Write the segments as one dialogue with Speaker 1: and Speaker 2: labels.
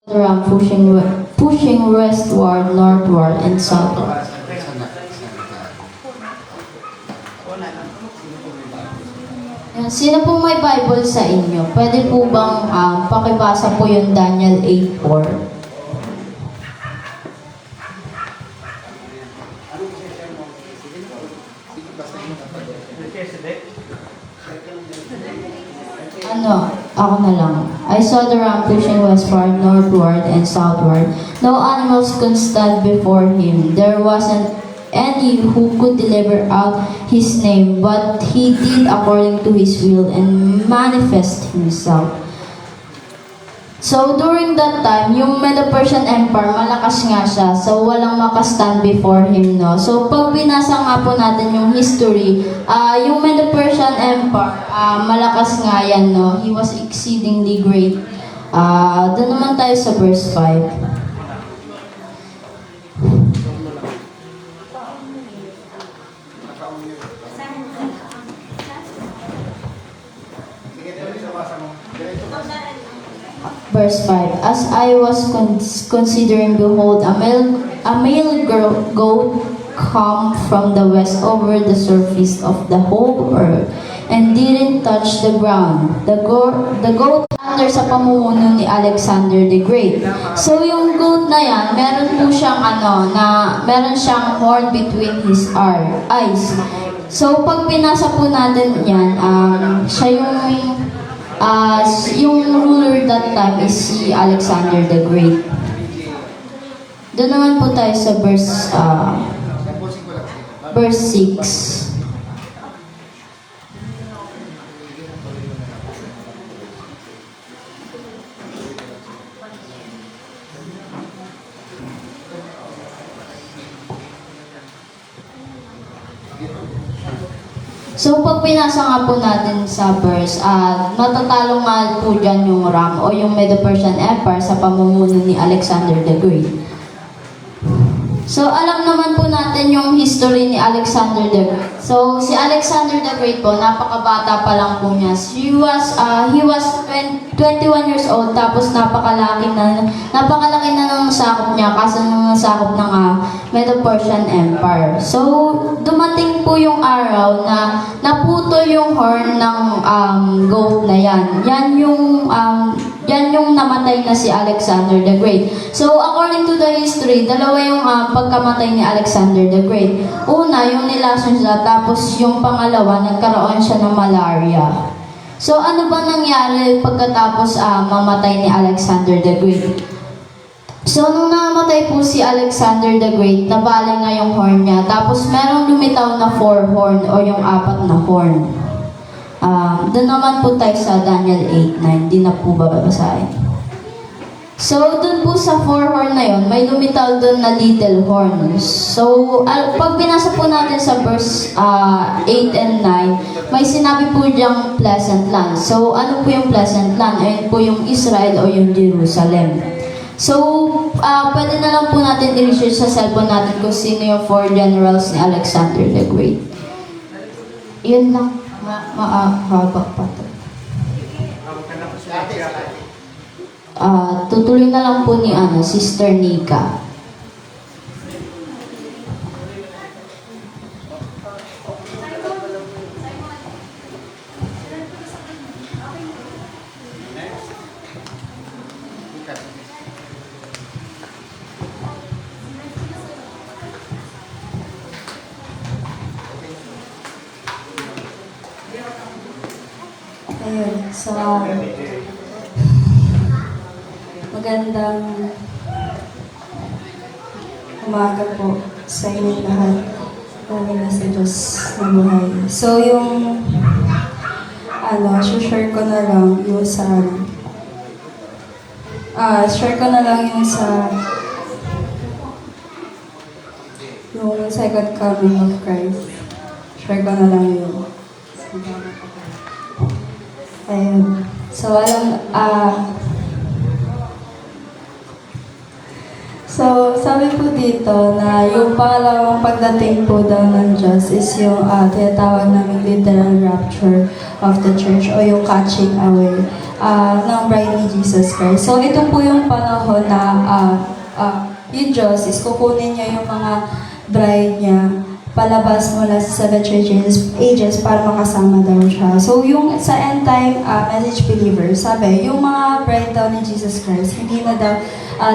Speaker 1: around pushing westward, northward, and southward. Sino po may Bible sa inyo? Pwede po bang pakibasa po yung Daniel 8:4? Ako na lang. I saw the ram pushing westward, northward, and southward. No animals could stand before him. There wasn't any who could deliver out his name, but he did according to his will and manifest himself. So during that time, yung Medo-Persian Empire, malakas nga siya. So walang makastand before him, no? So pag binasa nga po natin yung history, yung Medo-Persian Empire, malakas nga yan, no? He was exceedingly great. Doon naman tayo sa verse 5. Verse 5, As I was considering, behold, a male goat come from the west over the surface of the whole earth and didn't touch the ground. The goat under sa pamumuno ni Alexander the Great. So yung goat na yan, meron po siyang meron siyang horn between his eyes. So pag pinasa po natin yan, siya yung ruler that time is si Alexander the Great. Doon naman po tayo sa verse 6. So, pag pinasa nga po natin sa verse, matatalo nga po dyan yung Ram o yung Medo-Persian Empire sa pamumuno ni Alexander the Great. So, alam naman po natin yung history ni Alexander the Great. So, si Alexander the Great po, napakabata pa lang po niya. He was 21 years old, tapos napakalaki na ng sakop niya kasi nang sakop ng Medo-Persian Empire. So, dumating po yung araw na naputol yung horn ng goat na yan. Yan yung namatay na si Alexander the Great. So, according to the history, dalawa yung pagkamatay ni Alexander the Great. Una, yung nilason siya, tapos yung pangalawa, nagkaroon siya ng malaria. So, ano ba nangyari pagkatapos mamatay ni Alexander the Great? So, nung namatay po si Alexander the Great, nabali nga yung horn niya. Tapos, merong lumitaw na 4 horn o yung 4 na horn. Doon naman po tayo sa Daniel 8:9. Di na po babasahin. So, doon po sa 4 horn na yon, may lumitaw doon na little horns. So, pag binasa po natin sa verse 8 and 9, may sinabi po diyang pleasant land. So, ano po yung pleasant land? Ayun po yung Israel o yung Jerusalem. So, pwede na lang po natin i-research sa cellphone natin kung sino yung 4 generals ni Alexander the Great. Yun lang. Mahaba pa ito. Tutuloy na lang po ni Sister Nika.
Speaker 2: Ayun, so magandang umaga po sa inyong lahat. Namin na sa Diyos na buhay. So yung share ko na lang yung yung second coming of Christ. Share ko na lang yun. Ayun. So, so, sabi po dito na yung pangalawang pagdating po daw ng Diyos is yung tinatawag namin literal rapture of the church o yung catching away ng bride ni Jesus Christ. So ito po yung panahon na yung Diyos is kukunin niya yung mga bride niya palabas mula sa seven ages para makasama daw siya. So yung sa end time message believer, sabi, yung mga bride daw ni Jesus Christ, hindi na daw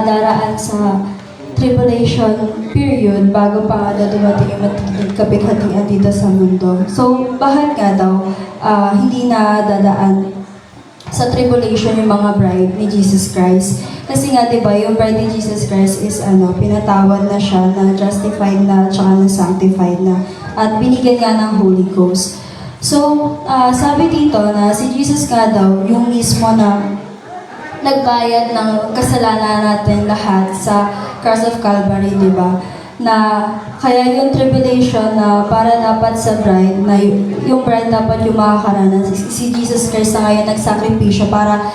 Speaker 2: daraan sa tribulation period bago pa nga daw dumating yung kapighatian dito sa mundo. So bakit nga daw hindi na dadaan sa tribulation yung mga bride ni Jesus Christ? Kasi nga, di ba, yung bride ni Jesus Christ is pinatawad na siya, na justified na, tsaka na sanctified na, at binigyan nga ng Holy Ghost. So, sabi dito na si Jesus nga daw, yung mismo na nagbayad ng kasalanan natin lahat sa cross of Calvary, di ba? Na kaya yung tribulation na para dapat sa bride, na yung bride dapat yung makakaranan. Si Jesus Christ na ngayon nagsakripisyo para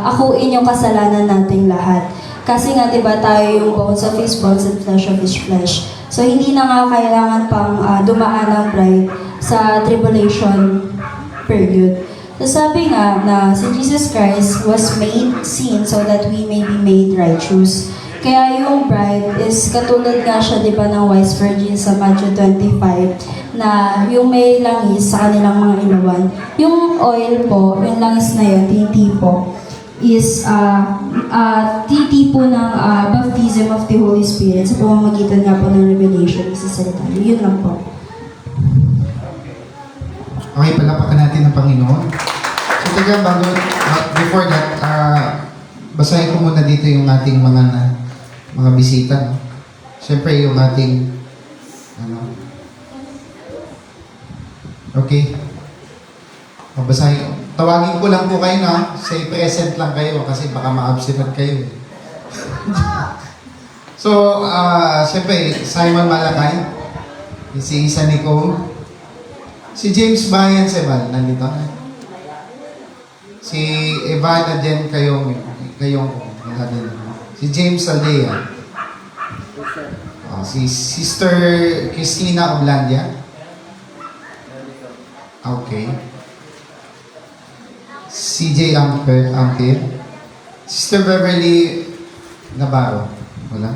Speaker 2: akuin yung kasalanan nating lahat. Kasi nga, di ba, tayo yung bones of his bones and flesh of his flesh. So, hindi na nga kailangan pang dumaan ang bride sa tribulation period. So, sabi nga na si Jesus Christ was made sin so that we may be made righteous. Kaya yung bride is katulad nga siya, di ba, ng wise virgin sa Matthew 25, na yung may langis sa kanilang mga ilawan. Yung oil po, yung langis na yun, titipo, is titipo ng baptism of the Holy Spirit sa pamamagitan nga po ng revelation sa salita. Yun lang po.
Speaker 3: Okay, palapakan natin ang Panginoon. So, before that, basahin ko muna dito yung ating mga bisita. No? Siyempre, yung ating, okay. Basahin. Tawagin ko lang po kayo na, say present lang kayo kasi baka ma-absent kayo. So, siyempre, Simon Malakay, si Isa Nicole, si James Bayan Sebal, nandito na. Si Evana Jen kayong si James Aldea. Si Sister Christina Oblandia. Okay. CJ Ampere. Sister Beverly Navarro. Wala.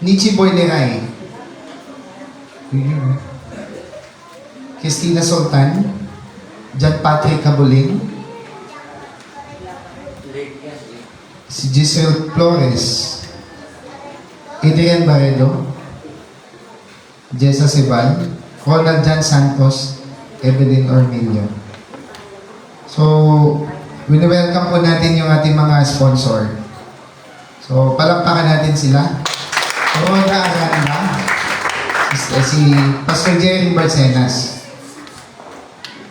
Speaker 3: Nichi Boy Leray. Christina Sultan. John Patrick Cabulin. Si Giselle Flores. Adrian Barredo. Jessa Sebal. Ronald Jan Santos. Evelyn Ormilio. So, wini-welcome po natin yung ating mga sponsor. So, palakpakan natin sila. Roda Aranda. Si Pastor Jerry Barcenas.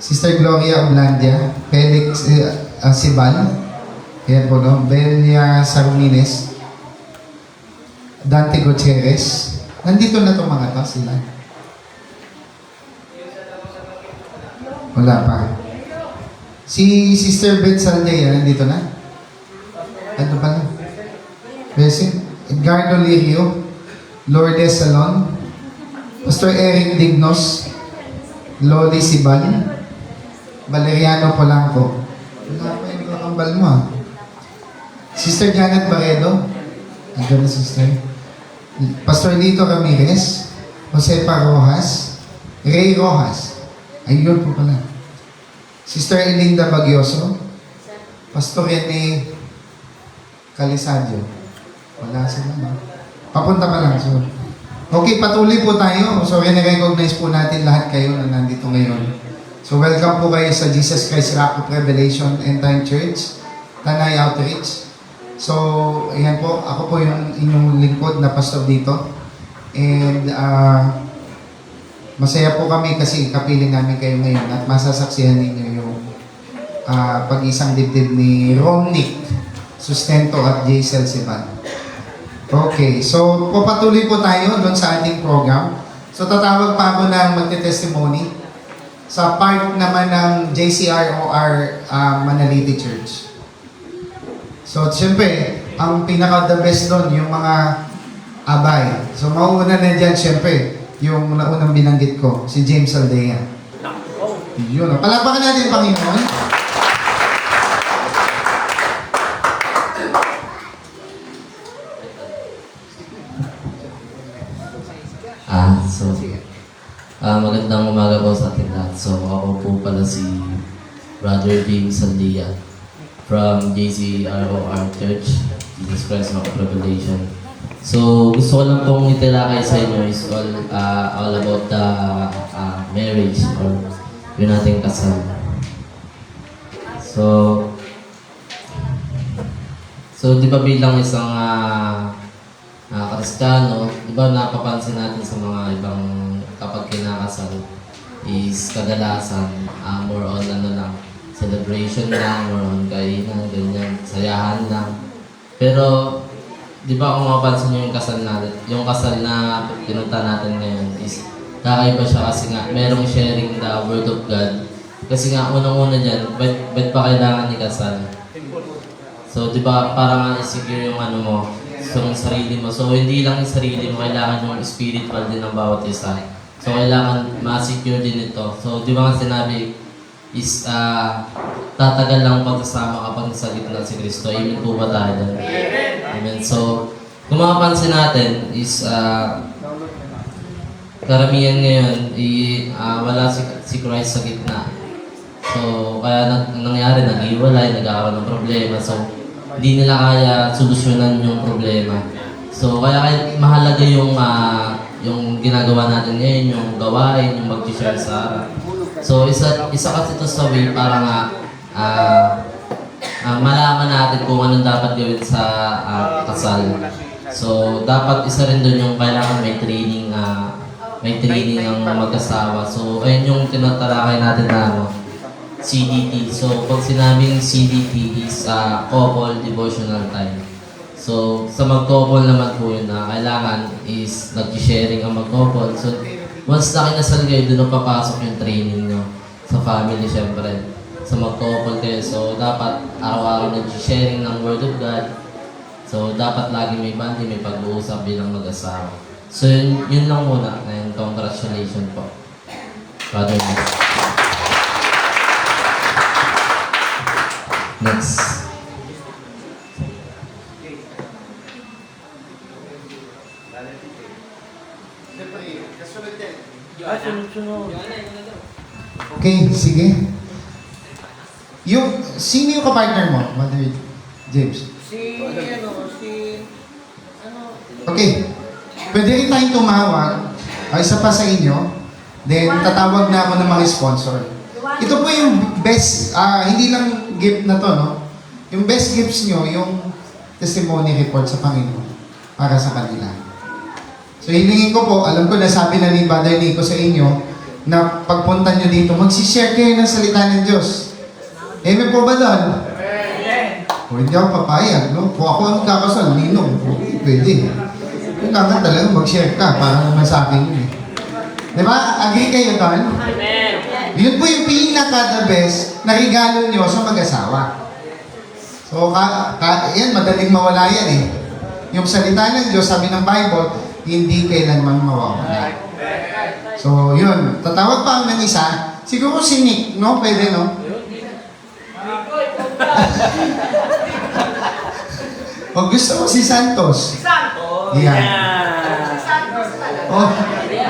Speaker 3: Sister Gloria Oblandia, Felix Sibal, ayan po, no? Belia Sarumines, Dante Gutierrez. Nandito na itong mga to, sila. Wala pa. Si Sister Beth Saldea, nandito na? Ano pala? Resin, Edgardo Lirio, Lourdes Salon, Pastor Eric Dignos, Loli Sibal, Valeriano Polanco. Wala pa yung kakambal mo, ah. Sister Janet Barredo. Nandun na, sister. Pastor Lito Ramirez. Josepa Rojas. Ray Rojas. Ayun po pala. Sister Elinda Bagyoso. Pastor Rene Calisadio. Wala sila, no? Papunta pa lang. So, okay, patuloy po tayo. So, recognize po natin lahat kayo na nandito ngayon. So, welcome po kayo sa Jesus Christ Rock of Revelation End Time Church, Tanay Outreach. So, ayan po, ako po yung inyong lingkod na pastor dito. And, masaya po kami kasi kapiling namin kayo ngayon at masasaksihan ninyo yung pag-isang dibdib ni Romnick Sustento at Jaisel Siban. Okay, so papatuloy po tayo doon sa ating program. So, tatawag pa ako ng magte-testimony sa part naman ng JCROR Manaliti Church. So, siyempre, ang pinaka-the best doon, yung mga abay. So, mauuna na dyan, siyempre, yung naunang binanggit ko, si James Aldea. Yun. Palapakan natin, Panginoon.
Speaker 4: Magandang umaga po sa ating lahat. So, ako po pala si Brother James Sandia from JCROR Church, Jesus Christ of Revelation. So, gusto ko lang pong itilakay sa inyo is all about the marriage or yun nating kasal. So, di ba bilang isang Kristiyano, di ba napapansin natin sa mga ibang kapag kinakasal is kadalasan more on celebration lang, more on kainan, ganyan, sayahan lang. Pero, di ba kung mapapansin nyo yung kasal na pinunta natin ngayon is kakaiba siya kasi nga merong sharing the Word of God. Kasi nga unang-una dyan, ba't pa kailangan ikasal? So, di ba, parang secure yung mo, yung sarili mo. So, hindi lang yung sarili mo, kailangan yung spiritual din ng bawat isa. So, kailangan ma-secure din ito. So, di ba nga sinabi is tatagal lang pagkasama kapag nasa gitna si Kristo. Amen po ba tayo doon? Amen. So, kung makapansin natin is karamihan ngayon, wala si Christ sa gitna. So, kaya nangyari, nag-iwalay, nagkakaroon ng problema. So, hindi nila kaya solusyonan yung problema. So, kaya mahalaga yung ginagawa natin ngayon, yung gawain, yung mag-share sa harap. So, isa kasi ito sa way para nga malaman natin kung anong dapat gawin sa kasal. So, dapat isa rin doon yung kailangan may training ang mag-asawa. So, ayun yung tinatalakay natin na CDT. So, pag sinabing CDT is couple devotional time. So, sa mag-couple naman po yun na kailangan is nag-sharing ang mag-couple. So, once na kinasal kayo, doon na papasok yung training nyo sa family, syempre. Sa mag-couple kayo. So, dapat araw-araw nag-sharing ng Word of God. So, dapat lagi may bandi, may pag-uusap bilang mag-asawa. So, yun lang muna. And congratulations po. Brother Next. Next.
Speaker 3: Okay, sige. Sino yung kapartner mo, Mother James? Okay. Pwede rin tayong tumawag. Isa pa sa inyo. Then, tatawag na ako ng mga sponsor. Ito po yung best, hindi lang gift na to, no? Yung best gifts nyo, yung testimony report sa Panginoon para sa kanila. So, hilingin ko po, alam ko na sabi na ni Brother Nico sa inyo, na pagpunta nyo dito, magsishare kayo ng salita ng Diyos. Amen po ba doon? O, hindi ako papayag, no? Kung ako ang kakasal, ninong, pwede. Kailangan talaga mag-share ka para naman sa akin yun eh. Diba? Agree kayo doon?
Speaker 5: Amen.
Speaker 3: Yun po yung pinaka-the best na regalo nyo sa mag-asawa. So, yan, madaling mawala yan eh. Yung salita ng Diyos, sabi ng Bible, hindi kailanman mawawala. So, yun. Tatawag pa ako ng isa. Siguro si Nick, no? Pwede, no? O gusto mo si Santos?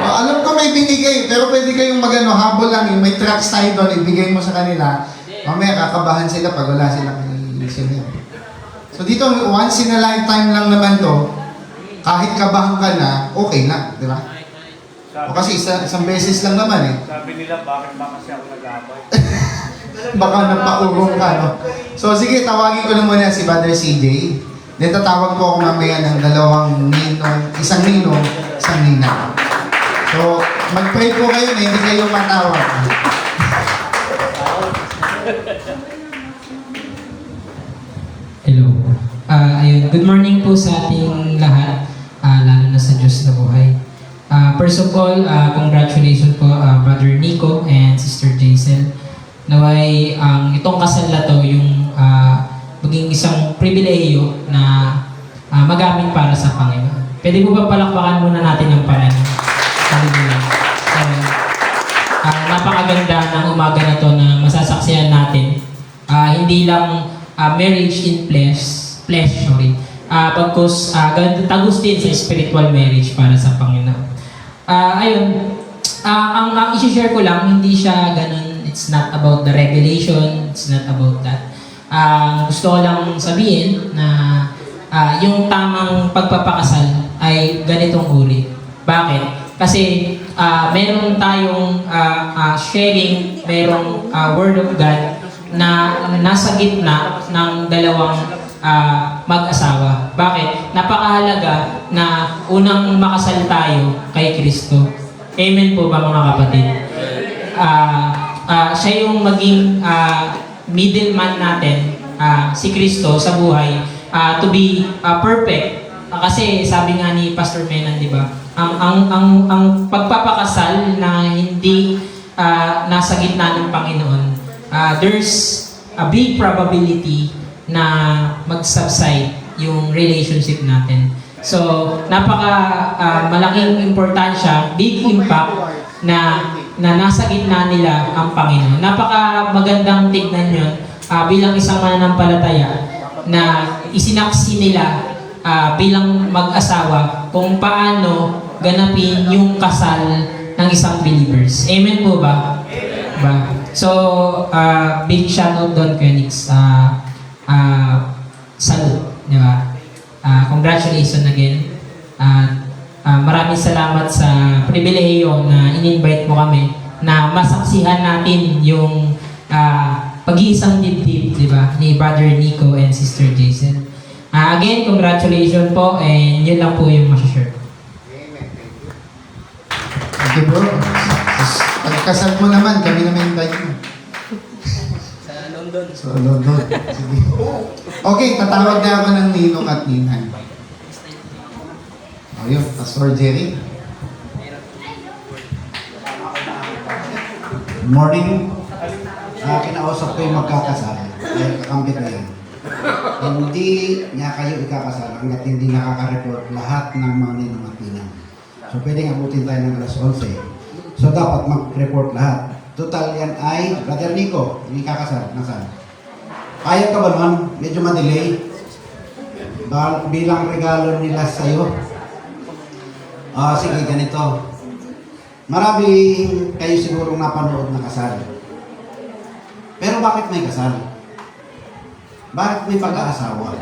Speaker 3: Alam ko may binigay, pero pwede kayong habol lang. Yung may tracks tayo doon, ibigay mo sa kanila. Mamaya kakabahan sila pag wala silang sila. So dito, once in a lifetime lang naman to, kahit kabahan ka na, okay na, di ba? O kasi isang beses lang naman eh.
Speaker 5: Sabi nila, bakit ba kasi ako nag-aabay?
Speaker 3: Baka napaurong ka, no? So sige, tawagin ko na muna si Brother CJ. Then tatawag ko ako mamaya ng isang ninong, isang nina. So, mag-pray po kayo na hindi kayo matawag.
Speaker 6: Hello. Ayun, good morning po sa ating lahat, lalo na sa Diyos na buhay. First of all, congratulations po Brother Nico and Sister Jaisel. Naway, itong kasal na to, yung maging isang pribileyo na magamit para sa Panginoon. Pwede po ba palakpakan muna natin ang Panginoon? Hallelujah. Napakaganda ng umaga na to na masasaksihan natin. Hindi lang marriage in flesh, pagkus tagos din sa spiritual marriage para sa Panginoon. Ayun, ang isi-share ko lang, hindi siya ganun, it's not about the revelation, it's not about that. Gusto ko lang sabihin na yung tamang pagpapakasal ay ganitong uri. Bakit? Kasi meron tayong sharing, merong word of God na nasa gitna ng dalawang mag-asawa. Bakit? Napakahalaga na unang makasal tayo kay Kristo. Amen po ba mga kapatid? Siya yung maging middleman natin, si Kristo sa buhay, to be perfect. Kasi sabi nga ni Pastor Menan, di ba? Ang pagpapakasal na hindi nasa gitna ng Panginoon, there's a big probability na mag-subside yung relationship natin. So, malaking importansya, big impact na nasa gitna nila ang Panginoon. Napaka magandang tignan yun bilang isang mananampalataya na isinaksi nila bilang mag-asawa kung paano ganapin yung kasal ng isang believers. Amen po ba? So, big shoutout doon, Phoenix. Salute, di ba? Congratulations again. Maraming salamat sa pribilehiyo na in-invite mo kami na masaksihan natin yung pag-iisang dibdib, di ba, ni Brother Nico and Sister Jason. Again, congratulations po, and yun lang po yung masashare ko.
Speaker 3: Thank you, bro. Pagkasal mo naman, kami naman invite mo. So, London. Sige. Okay, tatawag na ako ng ninong at ninang. Ayun, Pastor Jerry.
Speaker 7: Good morning. Kinausap ko yung magkakasal. Ay, kakambit na yan. Hindi niya kayo ikakasal hanggat hindi nakaka-report lahat ng mga ninong at ninang. So, pwedeng abutin tayo ng alas 11. So, dapat mag-report lahat. Total yan ay, Brother Nico, hindi kakasal. Nasaan? Kaya ka ba nun? Medyo ma-delay. Bilang regalo nila sa'yo. Sige, ganito. Marami kayo sigurong napanood na kasal. Pero bakit may kasal? Bakit may pag-aasawa?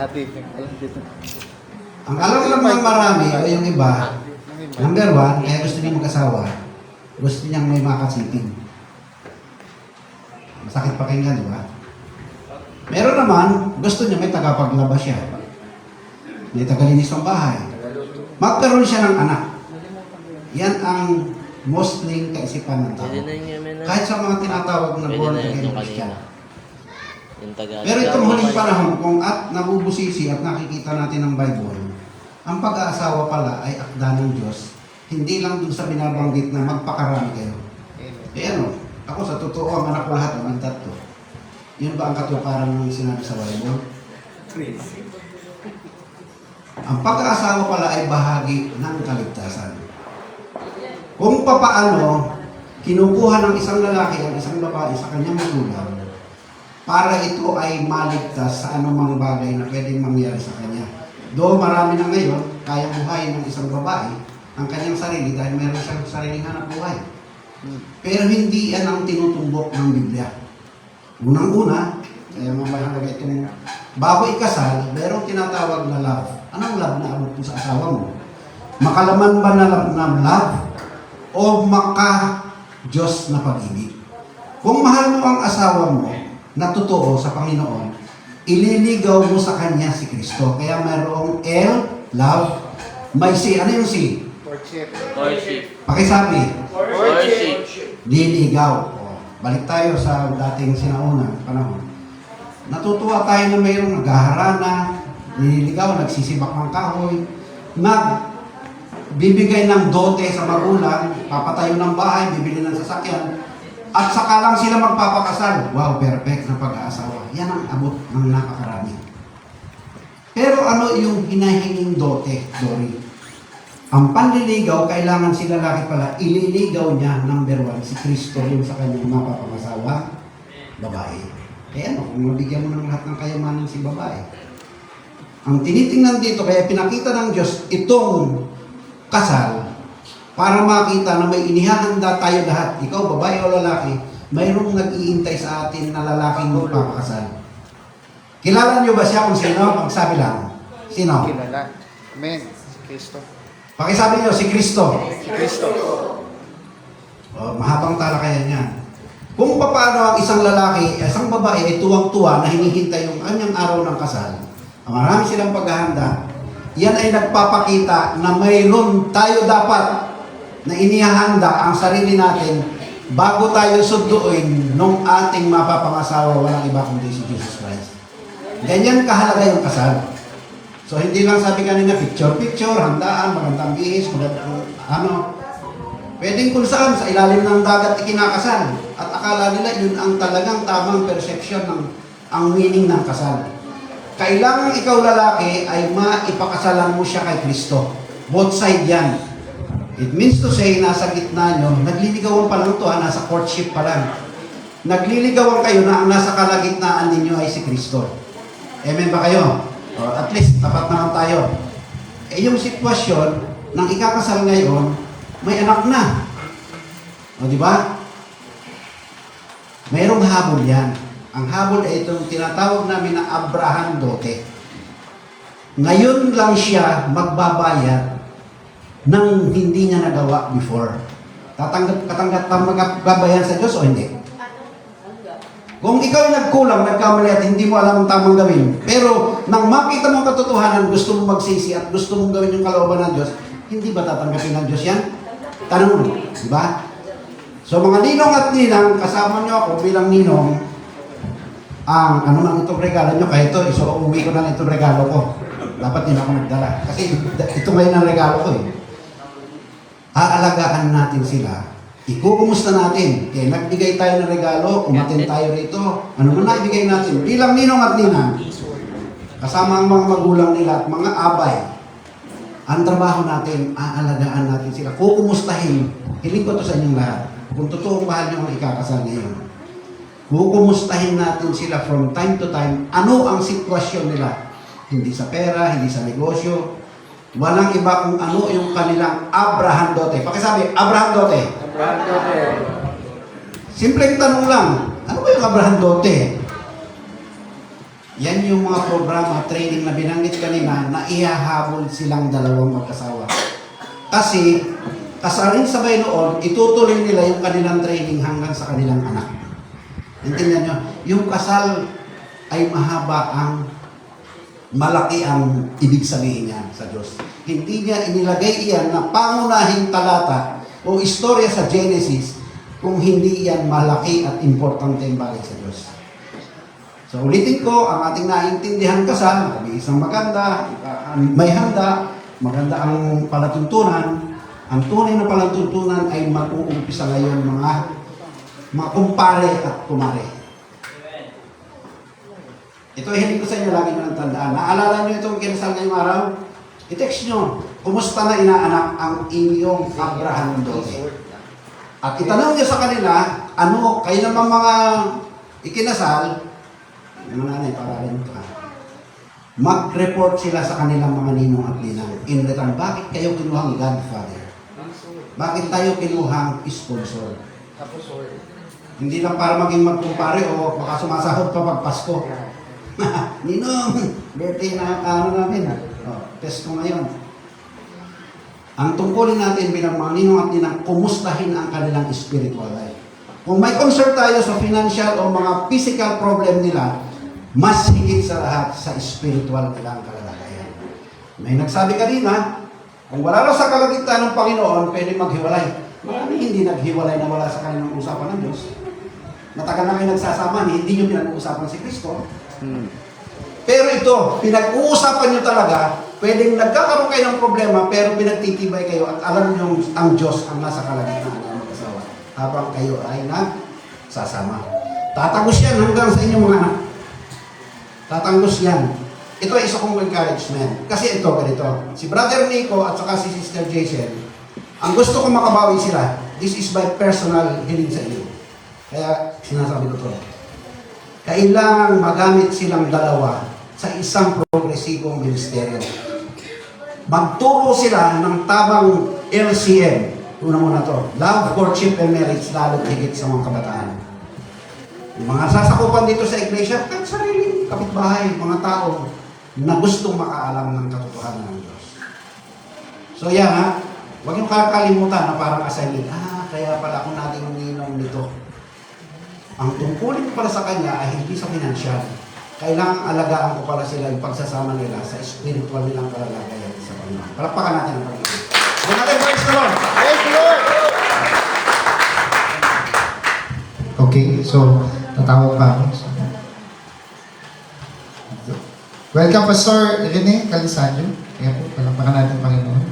Speaker 7: Ang alam lang ng marami o yung iba, number one, kaya gusto niya mag-asawa, gusto niyang may makasipin. Masakit pakinggan, di ba? Meron naman, gusto niya may tagapaglaba siya. May tagalinis ng bahay. Magkaroon siya ng anak. Yan ang mostly kaisipan ng tao. Kahit sa mga tinatawag na born again Christian. Pero itong huling panahon, kung at nabubusisi at nakikita natin ng Bible, ang pag-aasawa pala ay akda ng Diyos, hindi lang dun sa binabanggit na magpakarami kayo. Ano, ako sa totoo, ang anak ko lahat ng tatlo. Yun ba ang katuparan ng sinabi sa Bible? Ang pag-aasawa pala ay bahagi ng kaligtasan. Kung papaano, kinukuha ng isang lalaki ang isang babae sa kanyang magulang para ito ay maligtas sa anumang bagay na pwedeng mangyari sa kanya. Doon marami na ngayon, kaya buhayin ng isang babae ang kanyang sarili dahil meron siyang sariling hanap buhay. Pero hindi yan ang tinutumbok ng Biblia. Unang-una, kaya mamahalaga itong bago ikasal, merong tinatawag na love. Anong love na abot mo sa asawa mo? Makalaman ba na love o maka-Diyos na pag-ibig? Kung mahal mo ang asawa mo na totoo sa Panginoon, ililigaw mo sa Kanya si Kristo. Kaya mayroong L, love, may C. Ano yung C? Pakisabi. Liligaw. Balik tayo sa dating sinaunang panahon. Natutuwa tayo na mayroong naghaharana, nililigaw, nagsisibak ng kahoy, bibigay ng dote sa magulang, papatayo ng bahay, bibili ng sasakyan, at saka lang sila magpapakasal. Wow, perfect na pag-aasawa. Yan ang abot ng napakarami. Pero ano yung hinahinging dote, Dory? Ang panliligaw, kailangan si lalaki pala, ililigaw niya, number one, si Kristo yung sa kanyang mapapangasawa, babae. Kaya ano, kung mabigyan mo ng lahat ng kayamanan si babae. Ang tinitingnan dito, kaya pinakita ng Diyos, itong kasal para makita na may inihahanda tayo lahat, ikaw, babae o lalaki, mayroong nag-iintay sa atin na lalaking magpapakasal. Kilala niyo ba siya kung sino? Pagsabi lang. Sino?
Speaker 3: Kilala. Amen. Si Kristo.
Speaker 7: Pakisabi niyo, si Kristo.
Speaker 3: Si Kristo.
Speaker 7: Mahabang talakayan yan. Kung paano ang isang lalaki, isang babae ay tuwang-tuwa na hinihintay yung kanyang araw ng kasal, marami silang paghahanda, yan ay nagpapakita na mayroon tayo dapat na inihahanda ang sarili natin bago tayo sunduin nung ating mapapangasawa, walang iba kundi si Jesus Christ. Ganyan kahalaga yung kasal. So hindi lang sabi kanina, picture-picture, handaan, magandang bihis, magandang pwedeng kung saan sa ilalim ng dagat ikinakasal. At akala nila yun ang talagang tamang perception ng ang meaning ng kasal. Kailangan ikaw lalaki ay maipakasalan mo siya kay Kristo. Both side yan. It means to say, nasa gitna nyo, nagliligawan pa lang to, nasa courtship pa lang. Nagliligawan kayo na ang nasa kalagitnaan ninyo ay si Kristo. Amen ba kayo? O, at least, tapat naman tayo. Yung sitwasyon ng ikakasal ngayon, may anak na. O, di ba? Mayroong habol yan. Ang habol ay itong tinatawag namin na Abraham Dote. Ngayon lang siya magbabayad ng hindi niya nagawa before. Katanggap magbabayan sa Diyos o hindi? Kung ikaw ay nagkulang, nagkamali at hindi mo alam ang tamang gawin, pero nang makita mo ang katotohanan, gusto mong magsisi at gusto mong gawin yung kalooban ng Diyos, hindi ba tatanggapin ng Diyos yan? Tanong mo, di ba? So mga ninong at ninang, kasama nyo ako bilang ninong, ang ano man itong regalo nyo, kahit ito, uuwi ko na itong regalo ko. Dapat din ako nagdala. Kasi ito ngayon ang regalo ko eh. Aalagaan natin sila. Ikukumusta natin. Kaya nagbigay tayo ng regalo, umatin tayo rito. Ano man na ibigay natin. Bilang ninong at ninang, kasama ang mga magulang nila at mga abay, ang trabaho natin, aalagaan natin sila. Kukumustahin. Hiling ko to sa inyong lahat. Kung totoong mahal nyo ang ikakasal ngayon. Kukumustahin natin sila from time to time. Ano ang sitwasyon nila? Hindi sa pera, hindi sa negosyo. Walang iba kung ano yung kanilang Abraham Dote. Pakisabi, Abraham Dote.
Speaker 5: Abraham Dote.
Speaker 7: Simpleng tanong lang. Ano ba yung Abraham Dote? Yan yung mga programa, training na binanggit kanina na ihahabol silang dalawang magkasawa. Kasi, kasaling sabay noon, itutuloy nila yung kanilang training hanggang sa kanilang anak. Intindihan nyo? Yung kasal ay mahaba malaki ang ibig sabihin niya sa Diyos. Hindi niya inilagay iyan na pangunahing talata o istorya sa Genesis kung hindi iyan malaki at importanteng bagay sa Diyos. So ulitin ko, ang ating naintindihan kasal, may isang maganda, may handa, maganda ang palatuntunan. Ang tunay na palatuntunan ay mag-uumpisa ngayon mga kumpare at kumare. Ito ay hindi ko sa inyo lagi nyo tandaan. Naalala nyo itong kinasal ngayong araw? I-text nyo, kumusta na inaanak ang inyong Abraham Dote? At itanong nyo sa kanila, ano, kayo namang mga ikinasal, yung mga nanay, paralin ito ha, mag-report sila sa kanilang mga ninong at ninang. In return, bakit kayo kinuhang Godfather? Bakit tayo kinuhang sponsor? Hindi lang para maging magkumpare o baka sumasahod pa pag Pasko. Ninong, birthday na ano namin. Test ko ngayon. Ang tungkulin natin bilang mga ninong at ninang, kumustahin ang kanilang spiritual life. Kung may concern tayo sa financial o mga physical problem nila, mas higit sa lahat sa spiritual nilang kalagayan. May nagsabi kanina, kung wala lang sa kalagitnaan ng Panginoon, pwede maghiwalay. Marami hindi naghiwalay na wala sa kanilang usapan ng Diyos. Matagal na kayo nagsasama, hindi nyo pinag-uusapan si Kristo. Pero ito, pinag-uusapan nyo talaga, pwedeng nagkakaroon kayo ng problema, pero pinagtitibay kayo at alam nyo ang Diyos ang nasa kalagitnaan ng mag-asawa habang kayo ay nagsasama. Tatagos yan hanggang sa inyong mga anak. Tatangos yan. Ito ay isa kong encouragement. Kasi ito, ganito. Si Brother Nico at saka si Sister Jason, ang gusto kong makabawi sila, this is by personal hiling sa inyo. Kaya sinasabi ko to. Kailangan magamit silang dalawa sa isang progresibong ministeryo. Magturo sila ng tamang LCM, Una-una to. Love, courtship, and marriage, lalo higit sa mga kabataan. Yung mga sasakupan dito sa iglesia, kahit sarili, kapitbahay, mga tao na gustong makaalam ng katotohanan ng Diyos. So yan ha, huwag yung kakalimutan na parang assignment, kaya pala ako natin umiinom nito. Ang tungkulin ko pala sa kanya ay hindi sa financial. Kailangang alagaan ko pala sila yung pagsasama nila sa spiritual nilang kalagayan sa Panginoon. Palakpakan natin ang Panginoon. Huwag natin, praise the Lord!
Speaker 3: Praise the Lord! Okay, so tatawag pa ako. Welcome, Pastor Rene Calisadio. Kaya po, palakpakan natin ang Panginoon.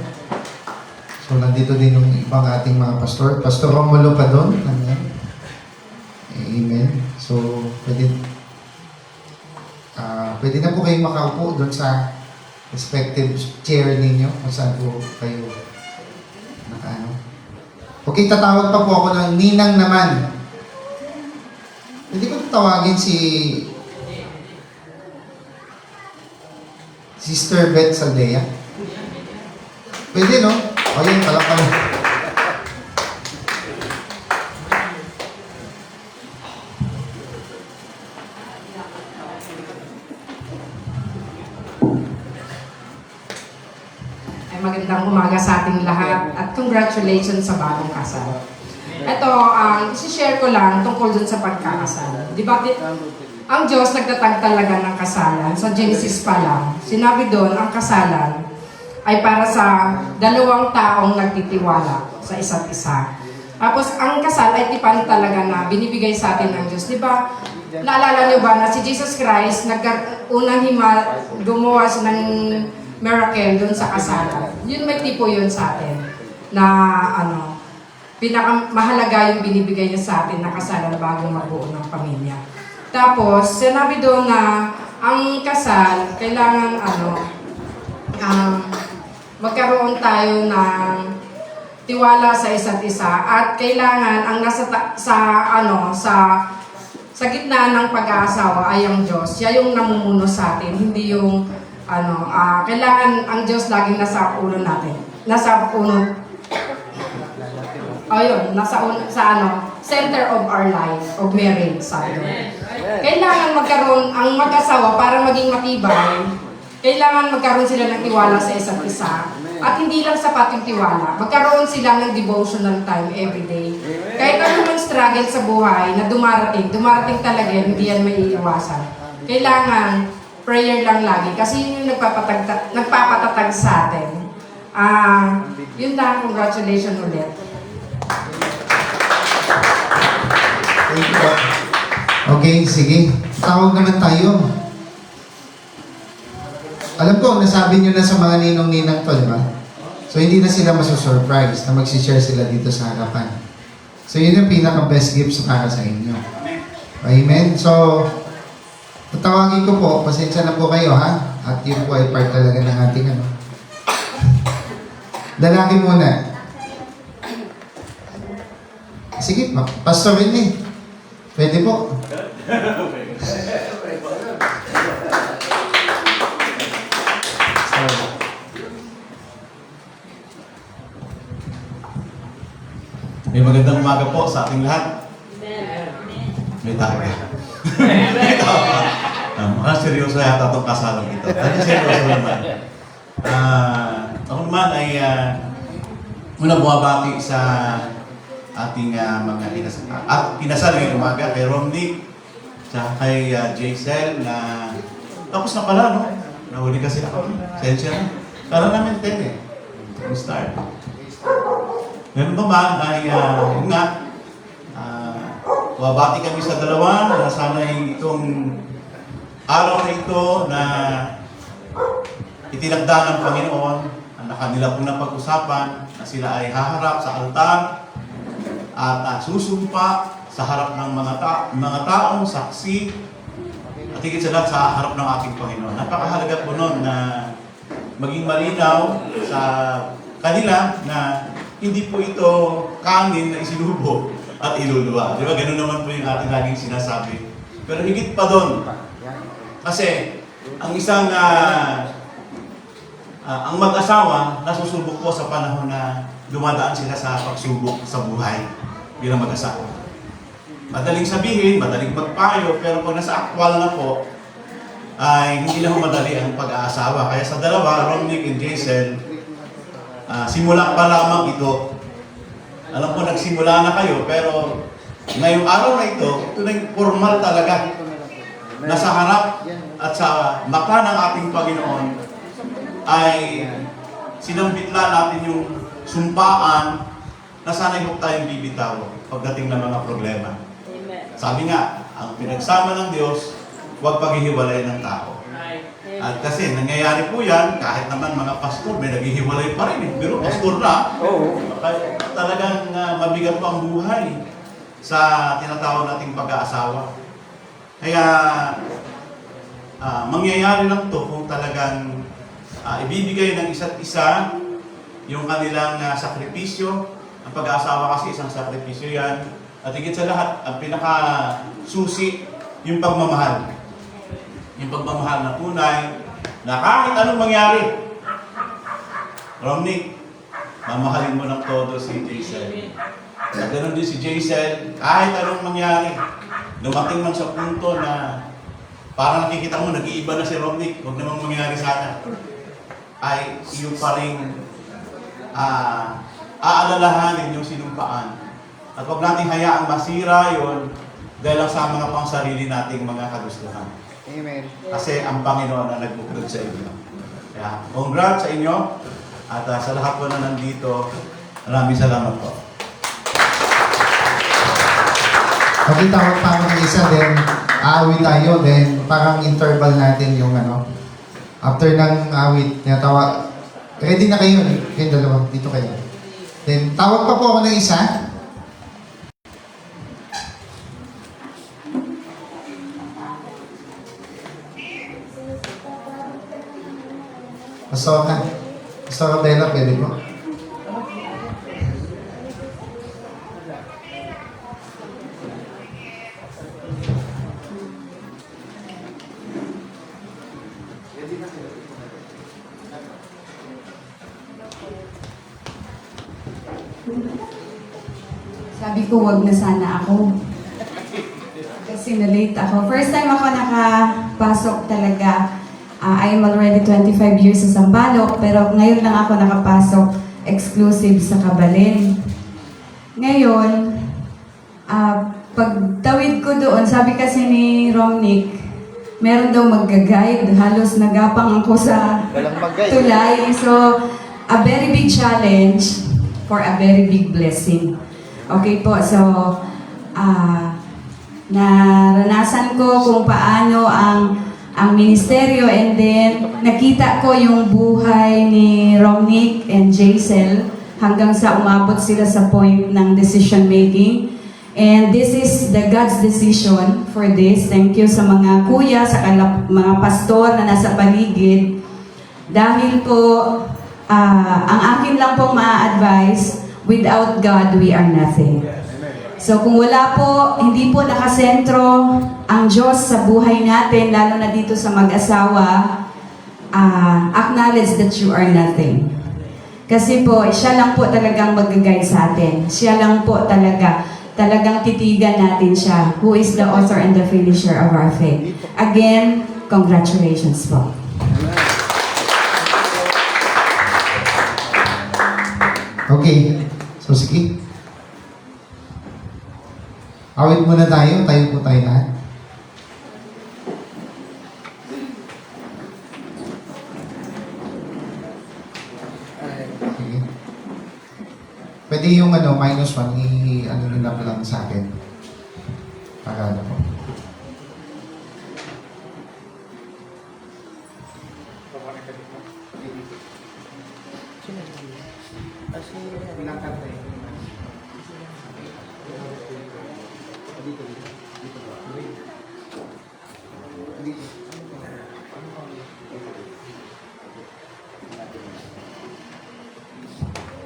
Speaker 3: So, nandito din yung ibang ating mga pastor. Pastor Romulo Padon. Amen. So, pwede na po kayong makaupo doon sa respective chair ninyo kung saan po kayo nakaano. Okay, tatawag pa po ako ng ninang naman. Pwede ko tawagin si Sister Beth Saldea. Pwede, no? O yun, palakpakan.
Speaker 8: Magandang umaga sa ating lahat at congratulations sa bagong kasal. Ito, isi-share ko lang tungkol dun sa pagkakasal. Di ba, ang Diyos nagtatag talaga ng kasalan. Sa Genesis pa lang, sinabi doon, ang kasalan ay para sa dalawang taong nagtitiwala sa isa't isa. Tapos, ang kasal ay tipan talaga na binibigay sa atin ng Diyos. Di ba, naalala niyo ba na si Jesus Christ, unang gumawa siya ng miracle doon sa kasalan. Yun, may tipo yun sa atin na pinakamahalaga yung binibigay niya sa atin na kasalan bago mabuo ng pamilya. Tapos, sinabi doon na ang kasal, kailangan magkaroon tayo ng tiwala sa isa't isa at kailangan ang nasa sa gitna ng pag-aasawa ay ang Diyos. Siya yung namumuno sa atin, hindi yung kailangan ang Diyos laging nasa ulo natin. Nasa uno. Center of our life, of marriage, sabi doon. Kailangan magkaroon ang mag-asawa para maging matibay. Kailangan magkaroon sila ng tiwala sa isa't isa. At hindi lang sapat yung tiwala. Magkaroon sila ng devotional time every day. Kahit ano man struggle sa buhay na dumarating talaga yan, hindi yan maiiwasan. Kailangan prayer lang lagi kasi yun yung nagpapatatag sa atin. Yun lang, congratulations ulit.
Speaker 3: Thank you. Okay, sige. Tawag naman tayo. Alam ko, nasabi nyo na sa mga ninong-ninang to, di ba? So, hindi na sila masusurprise na magsishare sila dito sa harapan. So, yun yung pinaka-best gifts para sa inyo. Amen? So, tatawagin ko po, pasensya na po kayo, ha? At yun po ay part talaga ng ating lalaki muna. Sige, Pastor Winnie. Pwede po.
Speaker 9: May magandang umaga po sa ating lahat. May tayo. Mga seryoso yata itong kasalang ito. Dahil seryoso naman. Ako naman ay muna bumabati sa ating mga kinasal ngayong umaga kay Romney, sa kay Jaisel na tapos na pala, no? Nahuli kasi ako. Sensya na. Kala namin 10 eh. Start. Ganun ba man ay yun nga, wabati kami sa dalawa na sana'y itong araw na ito na itinagda ng Panginoon na kanila pong napag-usapan na sila ay haharap sa altar at susumpa sa harap ng mga taong saksi at higit sa lahat sa harap ng ating Panginoon. Napakahalaga po nun na maging malinaw sa kanila na hindi po ito kanin na isinubo at iluluwa. Di ba? Ganun naman po yung ating laging sinasabi. Pero higit pa doon. Kasi, ang isang ang mag-asawa nasusubok po sa panahon na dumadaan sila sa pagsubok sa buhay bilang mag-asawa. Madaling sabihin, madaling magpayo, pero pag nasa aktwal na po, ay hindi na madali ang pag-aasawa. Kaya sa dalawa, Romnick and Jason, simula pa lamang ito. Alam ko nagsimula na kayo, pero ngayong araw na ito na yung formal talaga. Nasa harap at sa mata ng ating Panginoon ay sinambitla natin yung sumpaan na sana'y huwag tayong bibitaw pagdating ng mga problema. Sabi nga, ang pinagsama ng Diyos, huwag paghihiwalay ng tao. At kasi nangyayari po yan, kahit naman mga pastor, may naghihiwalay pa rin. Pero pastor na, talagang mabigat po ang buhay sa tinatawag nating pag-aasawa. Kaya mangyayari lang to kung talagang ibibigay ng isa't isa yung kanilang sakripisyo. Ang pag-aasawa kasi isang sakripisyo yan. At higit sa lahat, ang pinaka-susi, yung pagmamahal. Yung pagmamahal na tunay, na kahit anong mangyari. Romnick, mamahalin mo ng todo si Jason. At ganoon din si Jason, kahit anong mangyari, dumating man sa punto na parang nakikita mo, nag-iiba na si Romnick, huwag namang mangyari sana, ay yung pa rin aalalahanin yung sinumpaan. At huwag nating hayaang masira yon dahil lang sa mga pangsarili nating mga kagustuhan.
Speaker 3: Amen.
Speaker 9: Kasi ang Panginoon na nagbukod sa inyo. Kaya, congrats sa inyo at sa lahat po na nandito, maraming salamat po.
Speaker 3: Okay, tawag pa ako ng isa, then aawit tayo, then parang interval natin yung after ng awit, tawag, ready na kayo, kayong dalawa, dito kayo. Then tawag pa po ako ng isa. Pastor Bella, pwede po?
Speaker 2: Sabi ko, wag na sana ako. Kasi na-late ako. First time ako nakapasok talaga. I am already 25 years sa Sampaloc, pero ngayon lang ako nakapasok exclusive sa Kabalin. Ngayon, pagtawid ko doon, sabi kasi ni Romnick, meron daw mag-guide. Halos nagapang ako sa tulay. So, a very big challenge for a very big blessing. Okay po, so naranasan ko kung paano ang ministeryo, and then nakita ko yung buhay ni Romnick and Jaisel hanggang sa umabot sila sa point ng decision making. And this is the God's decision for this. Thank you sa mga kuya, sa mga pastor na nasa paligid. Dahil po, ang akin lang pong ma-advise, without God, we are nothing. So kung wala po, hindi po nakasentro ang Diyos sa buhay natin, lalo na dito sa mag-asawa, acknowledge that you are nothing. Kasi po, siya lang po talagang mag-guide sa atin. Siya lang po talagang titigan natin siya, who is the author and the finisher of our faith. Again, congratulations po.
Speaker 3: Okay. So, sige. Awit muna tayo. Tayo po tayo lahat. Sige. Pwede yung minus 1, nyo lang sa akin. Para po.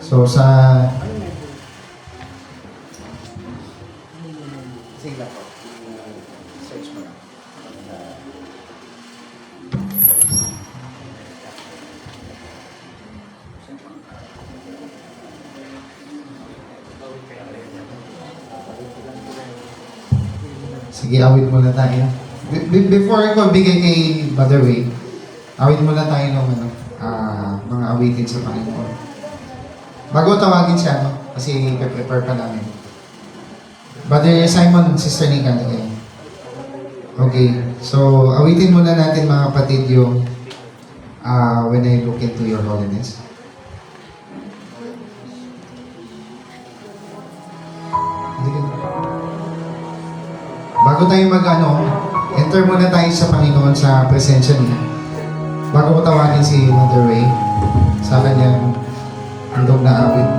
Speaker 3: So sa search mo. Sige, awit muna tayo. Before ko bigay kay Brother Wade, awit muna tayo ng mga awitin sa Panginoon. Bago tawagin siya, no? Kasi prepare pa namin. Brother Simon, Sister Nika, okay. Okay, so awitin muna natin mga kapatid yung When I Look Into Your Holiness. Bago tayo enter muna tayo sa Panginoon sa presensya niya. Bago ko tawagin si Mother Ray sa kanyang handog na awit.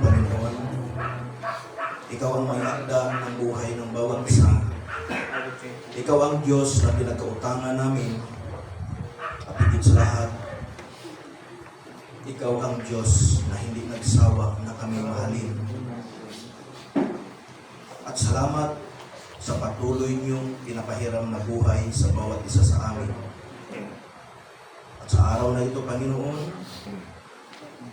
Speaker 10: Panginoon. Ikaw ang may akda ng buhay ng bawat isa. Ikaw ang Diyos na pinagkautangan namin. At higit sa lahat, Ikaw ang Diyos na hindi nagsawa na kami mahalin. At salamat sa patuloy niyong pinapahiram na buhay sa bawat isa sa amin. At sa araw na ito, Panginoon,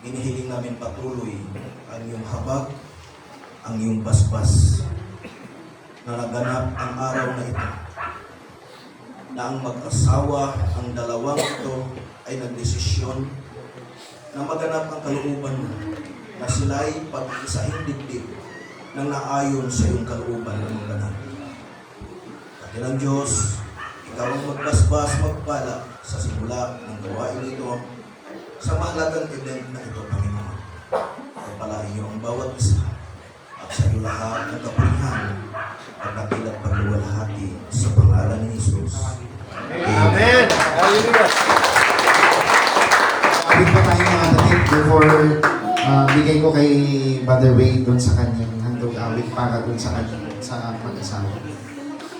Speaker 10: inihiling namin patuloy ang iyong habag, ang iyong basbas, na naganap ang araw na ito, na ang mag-asawa, ang dalawang ito, ay nagdesisyon na maganap ang kalooban mo, na sila'y pag-iisahin dibdib nang naayon sa iyong kalooban ng mga ganap. Katilang Diyos, ikaw ang magbasbas, magpala sa simula ng gawain ito, sa mahalagang event na ito, Panginoon. Pagpalain niyo ang bawat isa, at sa iyo lahat ng kapurihan, pagkakilat pagluwalhati sa pangalan ni Jesus.
Speaker 9: Amen! Hallelujah!
Speaker 3: Abit pa tayo mga kapatid before bigay ko kay Brother Wade doon sa kanyang handog awit para doon sa mag-asawa.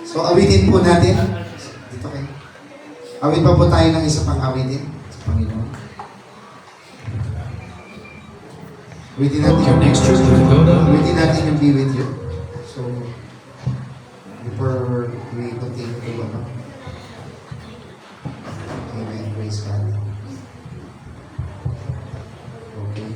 Speaker 3: So awitin po natin. Dito kayo. Awit pa po tayo ng isa pang awitin sa Panginoon. Awitin natin yung Be With You. So, before we continue to Amen. Praise God. Okay.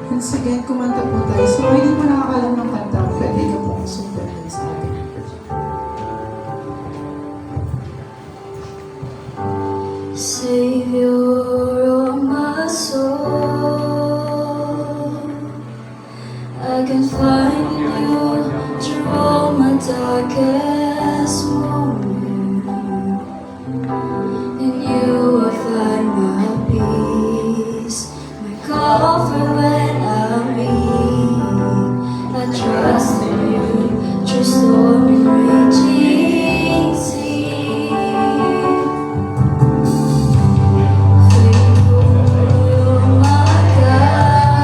Speaker 11: Once again, kumanta po tayo. So, hindi mo nakakalam ng kanta, pwede ka po super sa akin.
Speaker 2: Savior of my soul, I can find you through all my darkest moments. In you I find my peace, my comfort when I'm weak. I trust in you through storm and raging sea. Faithful, my God,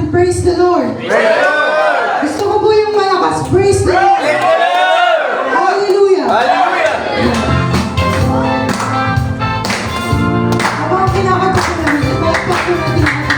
Speaker 11: natin, praise the Lord. Gusto ko po yung malakas, praise the Lord. Hallelujah. Habang kinakanta ko namin, ipagpag ko natin ang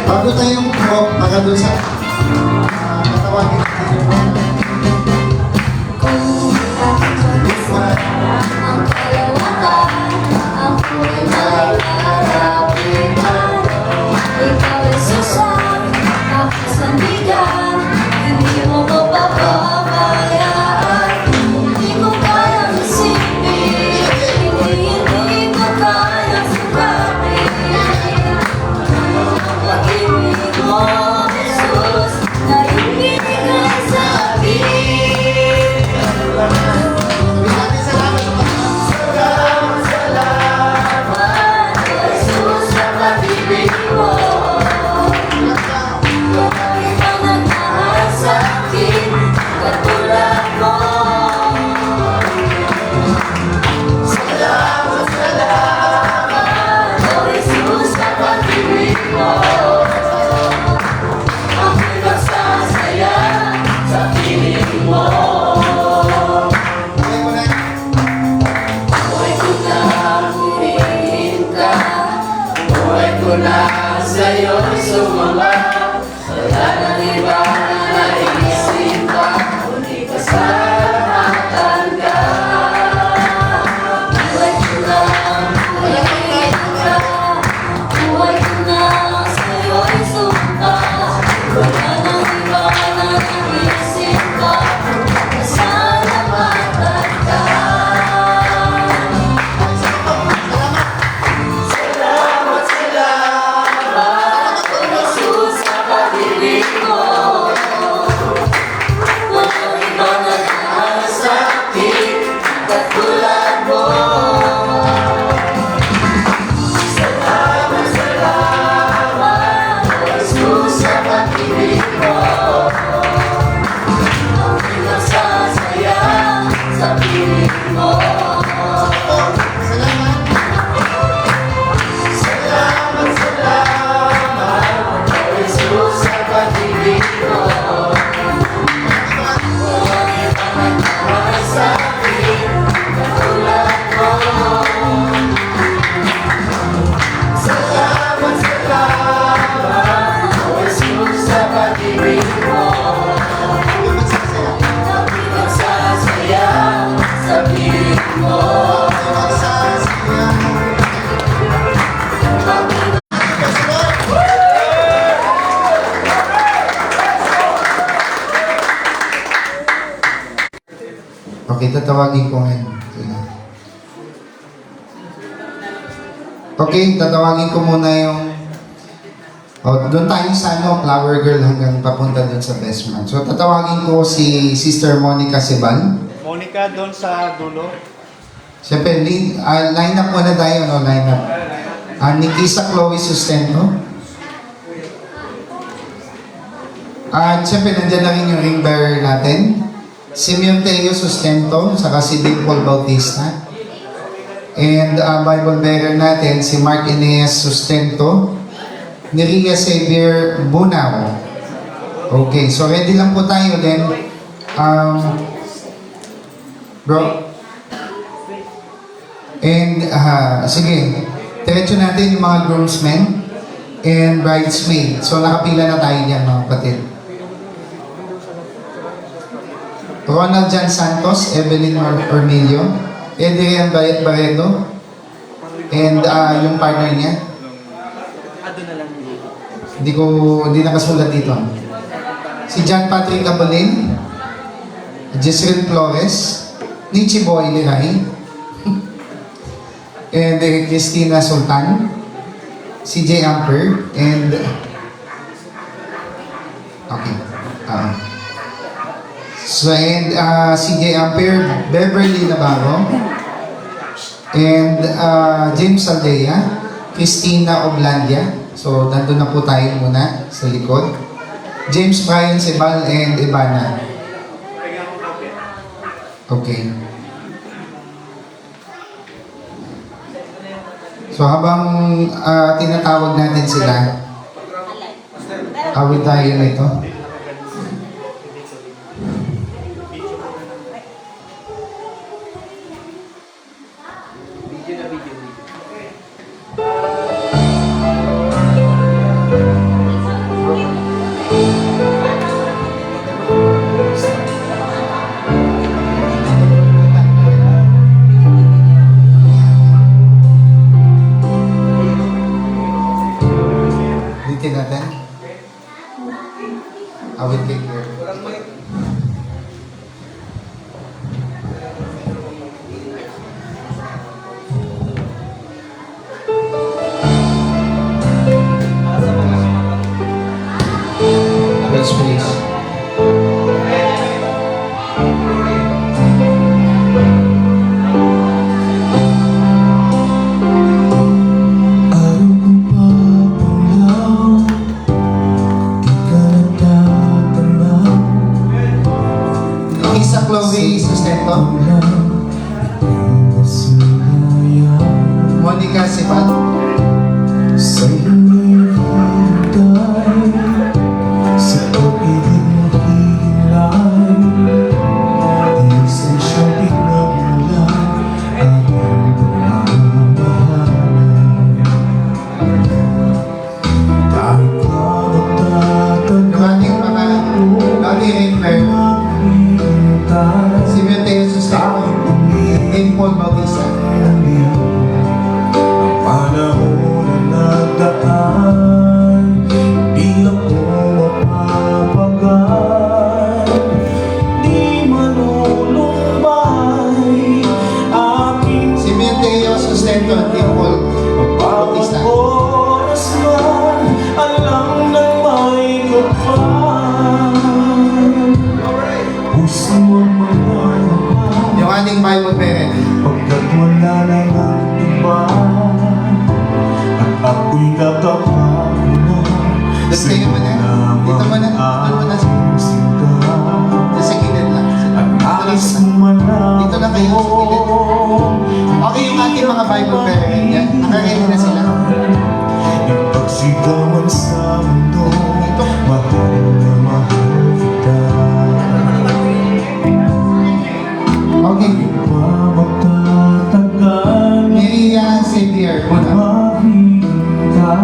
Speaker 3: Bago tayong baka doon sa matawagin Okay, tatawagin ko ngayon. Okay, tatawagin ko muna yung doon tayo sa flower girl hanggang papunta doon sa best man. So, tatawagin ko si Sister Monica Sebal.
Speaker 5: Monica, doon sa dulo.
Speaker 3: Siyempre, line up muna tayo, line up. Nikisa Chloe Sustento. At siyempre, nandiyan na rin yung ring bearer natin. Simeon Teo Sustento, saka si Dimple Bautista. And Bible bearer natin, si Mark Eneas Sustento. Niria Xavier Bunao. Okay, so ready lang po tayo then. Bro, And, sige, diretso natin yung mga groomsmen and bridesmaid. So, nakapila na tayo dyan, mga kapatid. Ronald Jan Santos, Evelyn Ormilio, Adrian Barredo, and yung partner niya. Hindi nakasulat dito. Si John Patrick Abolin, Jezreel Flores, Nietzsche Boy Liray, and Christina Sultan, CJ Amper, and okay. CJ Amper, Beverly Navarro, and James Aldea, Christina Oblandia. So, nandun na po tayo muna sa likod. James Brian Sebal and Ivana. Okay. So, habang tinatawag natin sila, awit tayo na ito. Ulitin natin. Awit kay Claire. Let's please. Isa Chloe Sustento, Monica Sipat, yung ating mga Lodi Rainfair, si Mateo Sustento, and Paul Bautista. Si Mateo Sustento and Paul Bautista. Yung ating Bible parent.
Speaker 10: Pagkat wala na ng iba at ako'y nakapagod
Speaker 3: Tapos kayo mo na. Dito mo na. Doon mo na. Sa gilid lang. Dito lang kayo sa gilid. Okay yung ating mga Bible parent. Yan. Nakaready na sila.
Speaker 10: Ipagsigawan sa mundo, mahal na mahal kita.
Speaker 3: Okay.
Speaker 10: Magtatagal
Speaker 3: Maria Xavier. Muna.
Speaker 10: maghintay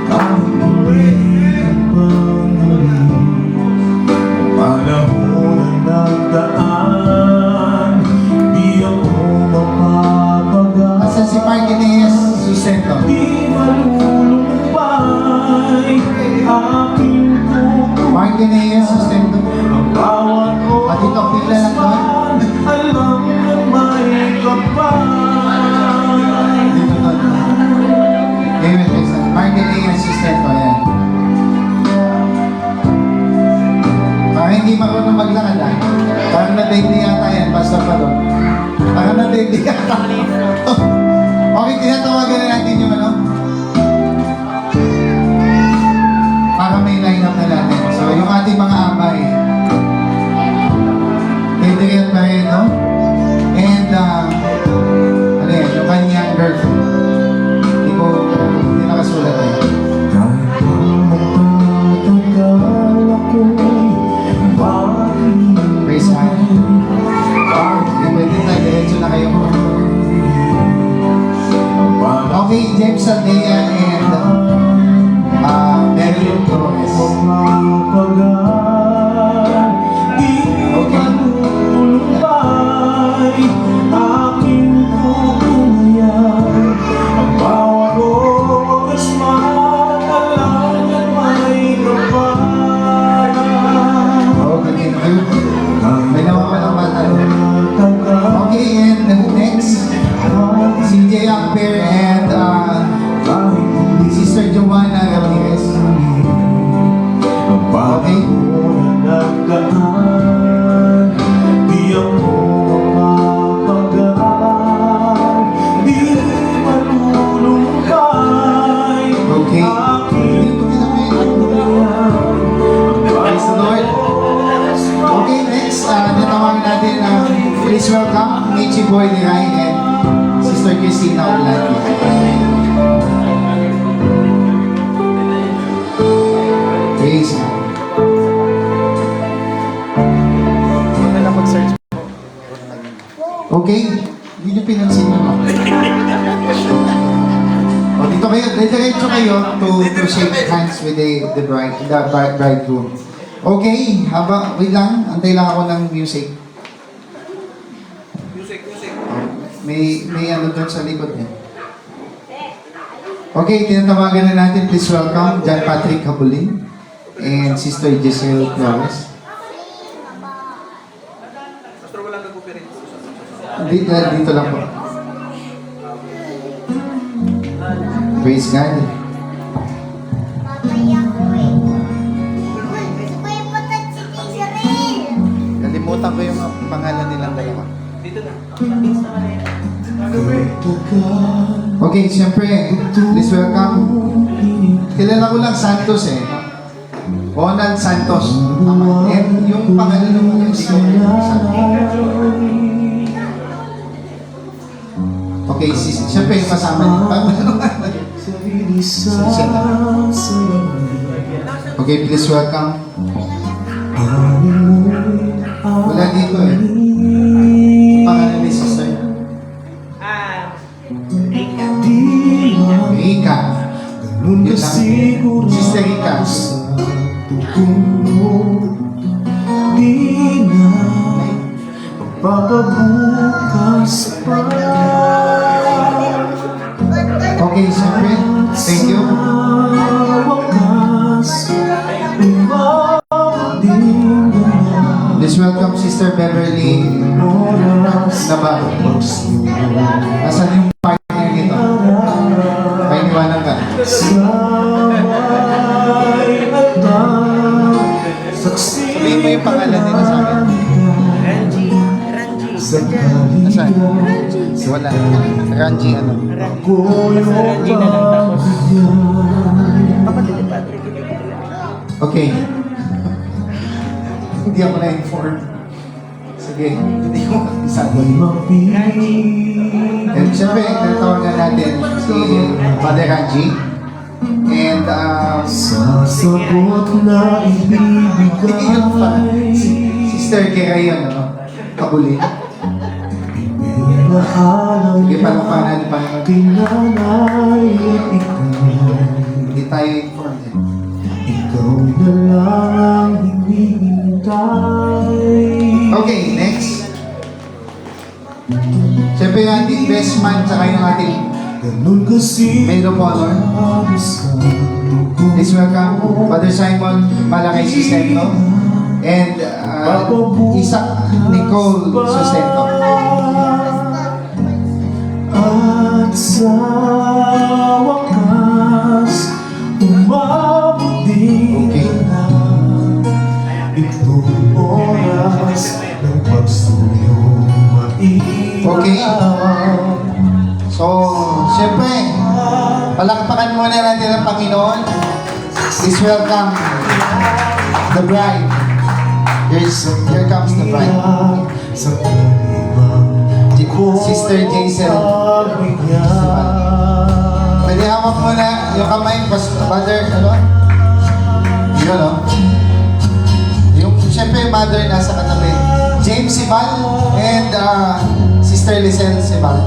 Speaker 10: kahit hindi pangalit. Panahon na nagdaan, di ako mapapagal.
Speaker 3: Asa si Mark Ines Sustento.
Speaker 10: Di malulumpay aking puso.
Speaker 3: Mark Ines Sustento.
Speaker 10: Ang bawat
Speaker 3: Pati ito, pila lang doon.
Speaker 10: alam na may kapal.
Speaker 3: Dito doon. Amen. Mark Ines Sustento. Ayan. Para hindi marunong maglakad ah. Parang na-baby yata yan. Pastor pa doon. Parang na-baby yata. Okay, tinatawagan na natin yung ano. Para may line-up na natin. So, yung ating mga amay. Adrian Barredo. And, ano yan, yung kanyang girlfriend. Hindi nakasulat eh.
Speaker 10: Kahit pa magtatagal ako'y
Speaker 3: Praise God.
Speaker 10: Kahit
Speaker 3: Pwede tayo, diretso na kayo. Saldea and Marilyn Torres. Okay. Okay, thank you. May nawawalang mata. Okay, and next, si Jay Amper and Sister Joanna Ramirez. Okay. Okay. Praise the Lord. Okay, next, natawagan natin please welcome Michi Boy Liray and Sister Christina Orlando. Praise God. Okay, hindi nyo pinansin mo. O, dito kayo, diretso kayo to shake hands with the bridegroom. Okay, wait lang, antay lang ako ng music. May ano doon sa likod niya. Okay, tinatawagan na natin, please welcome John Patrick Cabulin and Sister Giselle Flores. Dito lang po. Praise God. Kalimutan ko yung pangalan nilang dalawa. Okay, siyempre, please welcome. Kilala ko lang Santos eh. Ronald Santos. Tama. And yung pangalan naman hindi ko okay, siyempre yung kasama niyo. Okay, please welcome. Wala dito eh. Pangalan ni Sister. Rika. Yun lang. Sister Rika. Okay, siyempre. Thank you. Let's welcome Sister Beverly Nabago. Nasaan yung partner nito? May niwanag ka. Sabihin mo yung pangalan nila sa akin. Nasaan? Wala. Ranji ano? Okay. Hindi ako na-inform. Sige, hindi ko makakisado. And siyempre, natawagan natin si Father Ranji. And, sasagot na ibibigay si Sister Kerayon, ano? Kabuli. Sige, palupanan pa. Hindi tayo informed eh. Okay, next. Siyempre yung ating best man tsaka yung ating maid of honor. Please welcome Father Simon Malakay Sustento and Isaac Nicole Sustento. At sa wakas, umabot din na itong oras ng pagsuyong maiiwan. Okay. So, siyempre, palakpakan muna natin ang Panginoon. Please welcome the bride. Here comes the bride. Sister Jason. Pwede hawak muna yung kamay, Father, ano? Yun, no? Yung, siyempre, mother nasa katabi. James Sibal and Sister Lizelle Sibal.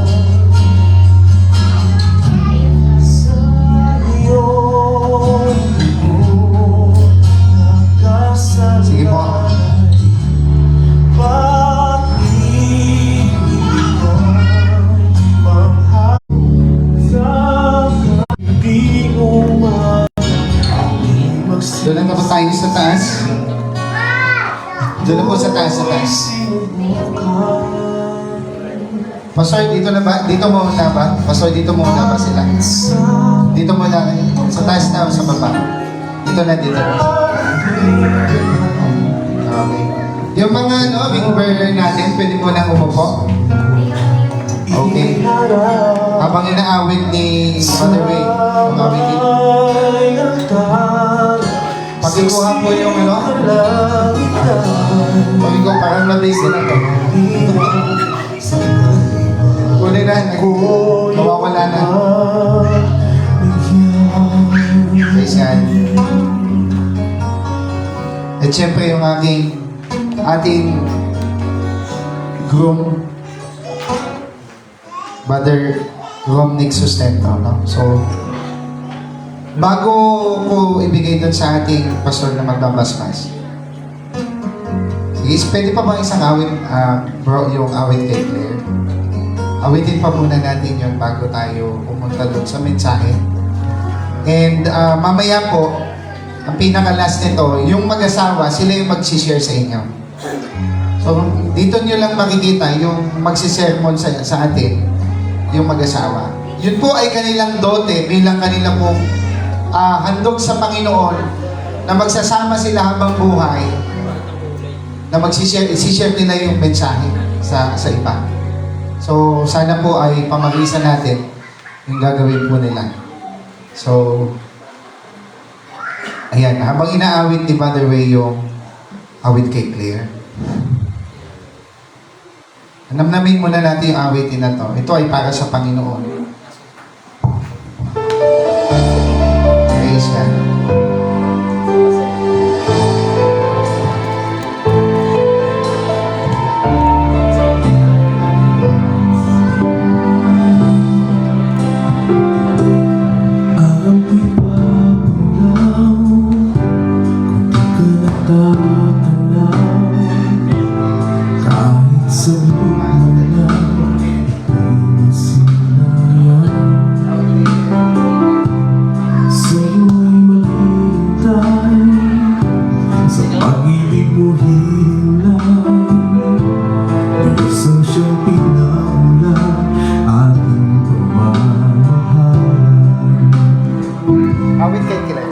Speaker 3: taas, sa taas. Pastor, dito na ba? Dito muna ba? Pastor, dito muna ba sila? Dito muna kayo. Sa taas na o sa baba? Dito na, dito na. Okay. Yung mga wing bearer natin, pwede mo nang umupo. Okay. Habang inaawit ni Father Ray, yung awitin. Pagkukuha po yung pagkukuha, parang na-base na to. Kulay na, mawawala na. Praise God. At syempre yung ating groom, Brother Romnick Sustento, no? So, bago ko ibigay dun sa ating pastor na magbabasmas, sige, pwede pa bang isang awit, bro, yung awit kay Claire? Awitin pa muna natin yun bago tayo pumunta dun sa mensahe. And mamaya po, ang pinaka-last nito, yung mag-asawa, sila yung mag-share sa inyo. So, dito nyo lang makikita yung magsisermon sa atin, yung mag-asawa. Yun po ay kanilang dote bilang kanila pong handog sa Panginoon na magsasama sila habang buhay, na magsishare nila yung mensahe sa iba. So, sana po ay pamagisan natin yung gagawin po nila. So, ayan, habang inaawit ni Father Ray yung awit kay Claire, namnamin muna natin yung awitin na to. Ito ay para sa Panginoon. Praise God. Awit kay Claire.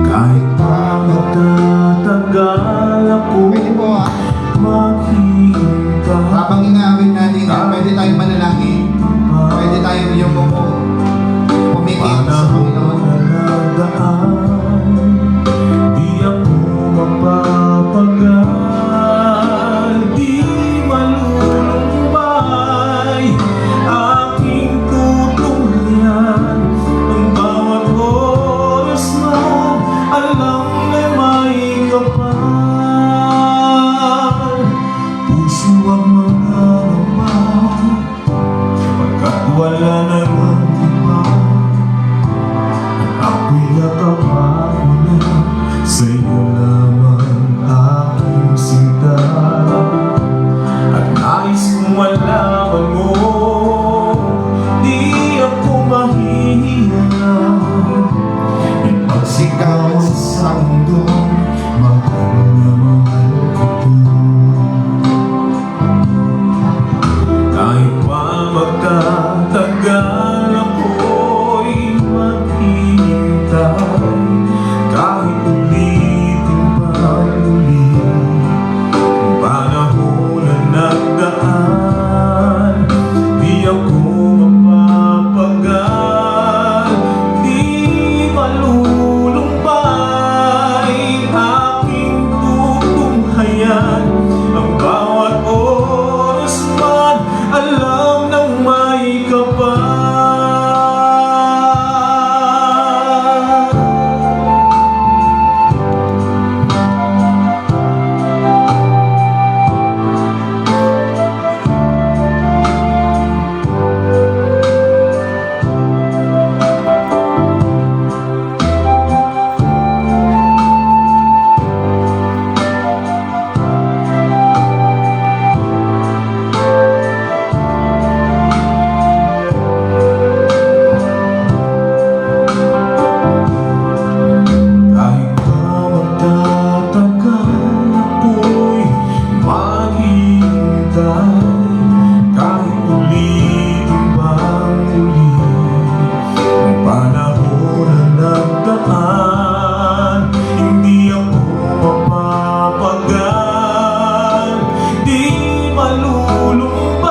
Speaker 10: Kahit pa magtatagal ako,
Speaker 3: Pwede po
Speaker 10: maghihintay.
Speaker 3: habang inaawit natin yan, pwede tayong manalangin. Pwede tayong yumuko. Pumikit sa Panginoon.
Speaker 10: Di ako mapapagal, di malulumbay. Aking tutulyan ang bawat oras na alam na may kapal. Puso ang mga pagkat wala naman iba. Ako'y nakapako na sa'yo lamang aking sinta. At nais kong malaman mo, di ako mahihiya. Ipagsigaw sa mundo, mahal na mahal kita.
Speaker 12: kahit ulitin bang uli ang panahon na nagdaan. Hindi ako mapapagal, di malulumbay,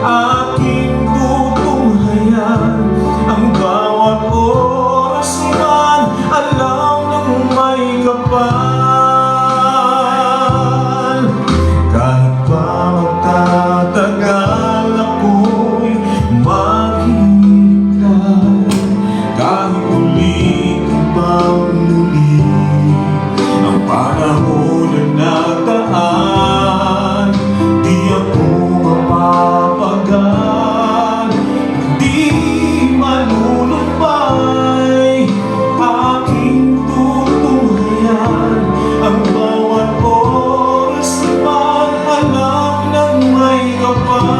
Speaker 12: aking tutunghayan ang bawat oras man, alam ng may kapal. Kahit pa magtatagal ako'y maghihintay, kahit ulitin bang muli ang panahon na nagdaan. Di ako mapapagal, di malulumbay, aking tutunghayan ang bawat oras man, alam ng may kapal.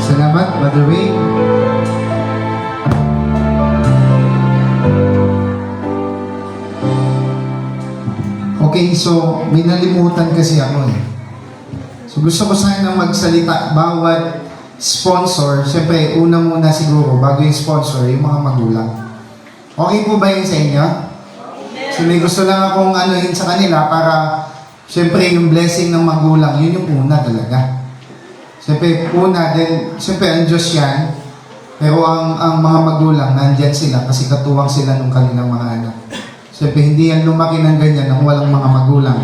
Speaker 3: Salamat, Brother Wayne. Okay, so may nalimutan kasi ako eh. So gusto ko sanang magsalita bawat sponsor. Siyempre, una muna siguro, bago yung sponsor, yung mga magulang. Okay po ba yun sa inyo? So may gusto lang akong anuhin sa kanila para siyempre yung blessing ng magulang, yun yung una talaga. Siyempre, una, then, siyempre, ang Diyos yan. Pero ang mga magulang, nandyan sila kasi katuwang sila ng kanilang mga anak. Siyempre, hindi yan lumaki ng ganyan nang walang mga magulang.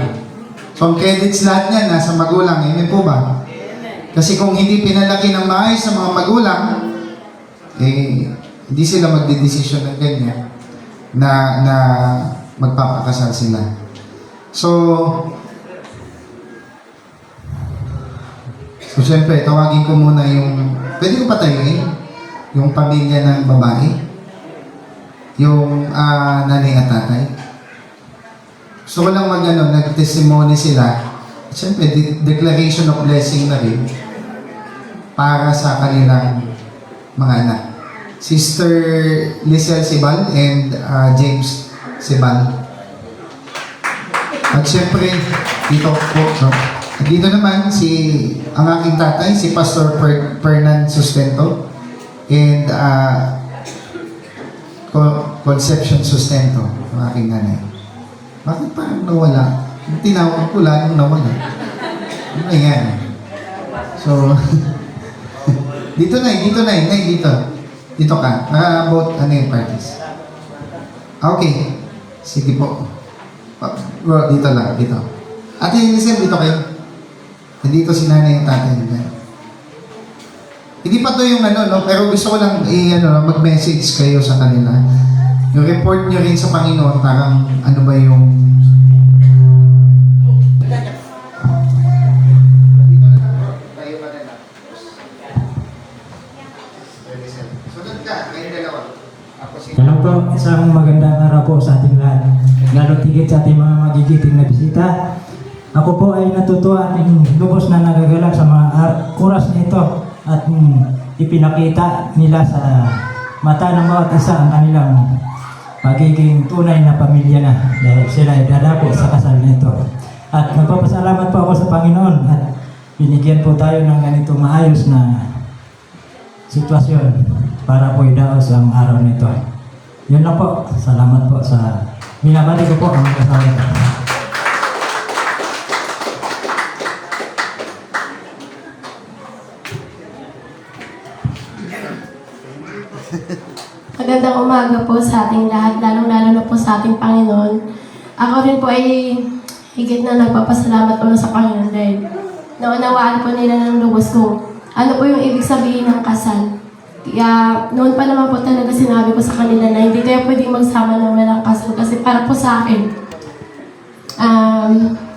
Speaker 3: So, ang credits lahat niyan nasa magulang. Amen po ba? Kasi kung hindi pinalaki ng maayos sa mga magulang, hindi sila magdedesisyon ng ganyan na magpapakasal sila. So, siyempre, tawagin ko muna yung, pwede ko patayuin, yung pamilya ng babae, yung nanay at tatay. Gusto ko lang nag-testimony sila. Siyempre, declaration of blessing na rin para sa kanilang mga anak. Sister Lizelle Sibal and James Sibal. At siyempre, dito po, no? Dito naman ang aking tatay, si Pastor Fernan Sustento and Conception Sustento, ang aking nanay. Bakit parang nawala? Tinawag ko lang yung nawala. Ano yan? So, dito. Dito ka. About yung parties. Okay. Sige po. Bro, dito lang. Dito. Ate Lizelle, dito kayo. Nandito si nanay yung tatay niya. Hindi pa to yung pero gusto ko lang mag-message kayo sa kanila. Yung report nyo rin sa Panginoon, parang ano ba yung
Speaker 13: Hello po, isang magandang araw po sa ating lahat. Lalo tigit sa ating mga magigiting na bisita. Ako po ay natutuwa at lubos na nagagalak sa mga oras na ito at ipinakita nila sa mata ng bawat isa ang kanilang magiging tunay na pamilya na dahil sila ay dadako sa kasal na ito. At nagpapasalamat po ako sa Panginoon at binigyan po tayo ng ganito maayos na sitwasyon para po idaos ang araw nito. Yun lang po. Salamat po sa binabati ko po ang kasal nito.
Speaker 14: Magandang umaga po sa ating lahat, lalong-lalo na po sa ating Panginoon. Ako rin po ay higit na nagpapasalamat po sa Panginoon dahil naunawaan po nila ng lubos kung ano po yung ibig sabihin ng kasal. Kaya noon pa naman po talaga sinabi ko sa kanila na hindi tayo pwedeng magsama ng walang kasal kasi para po sa akin,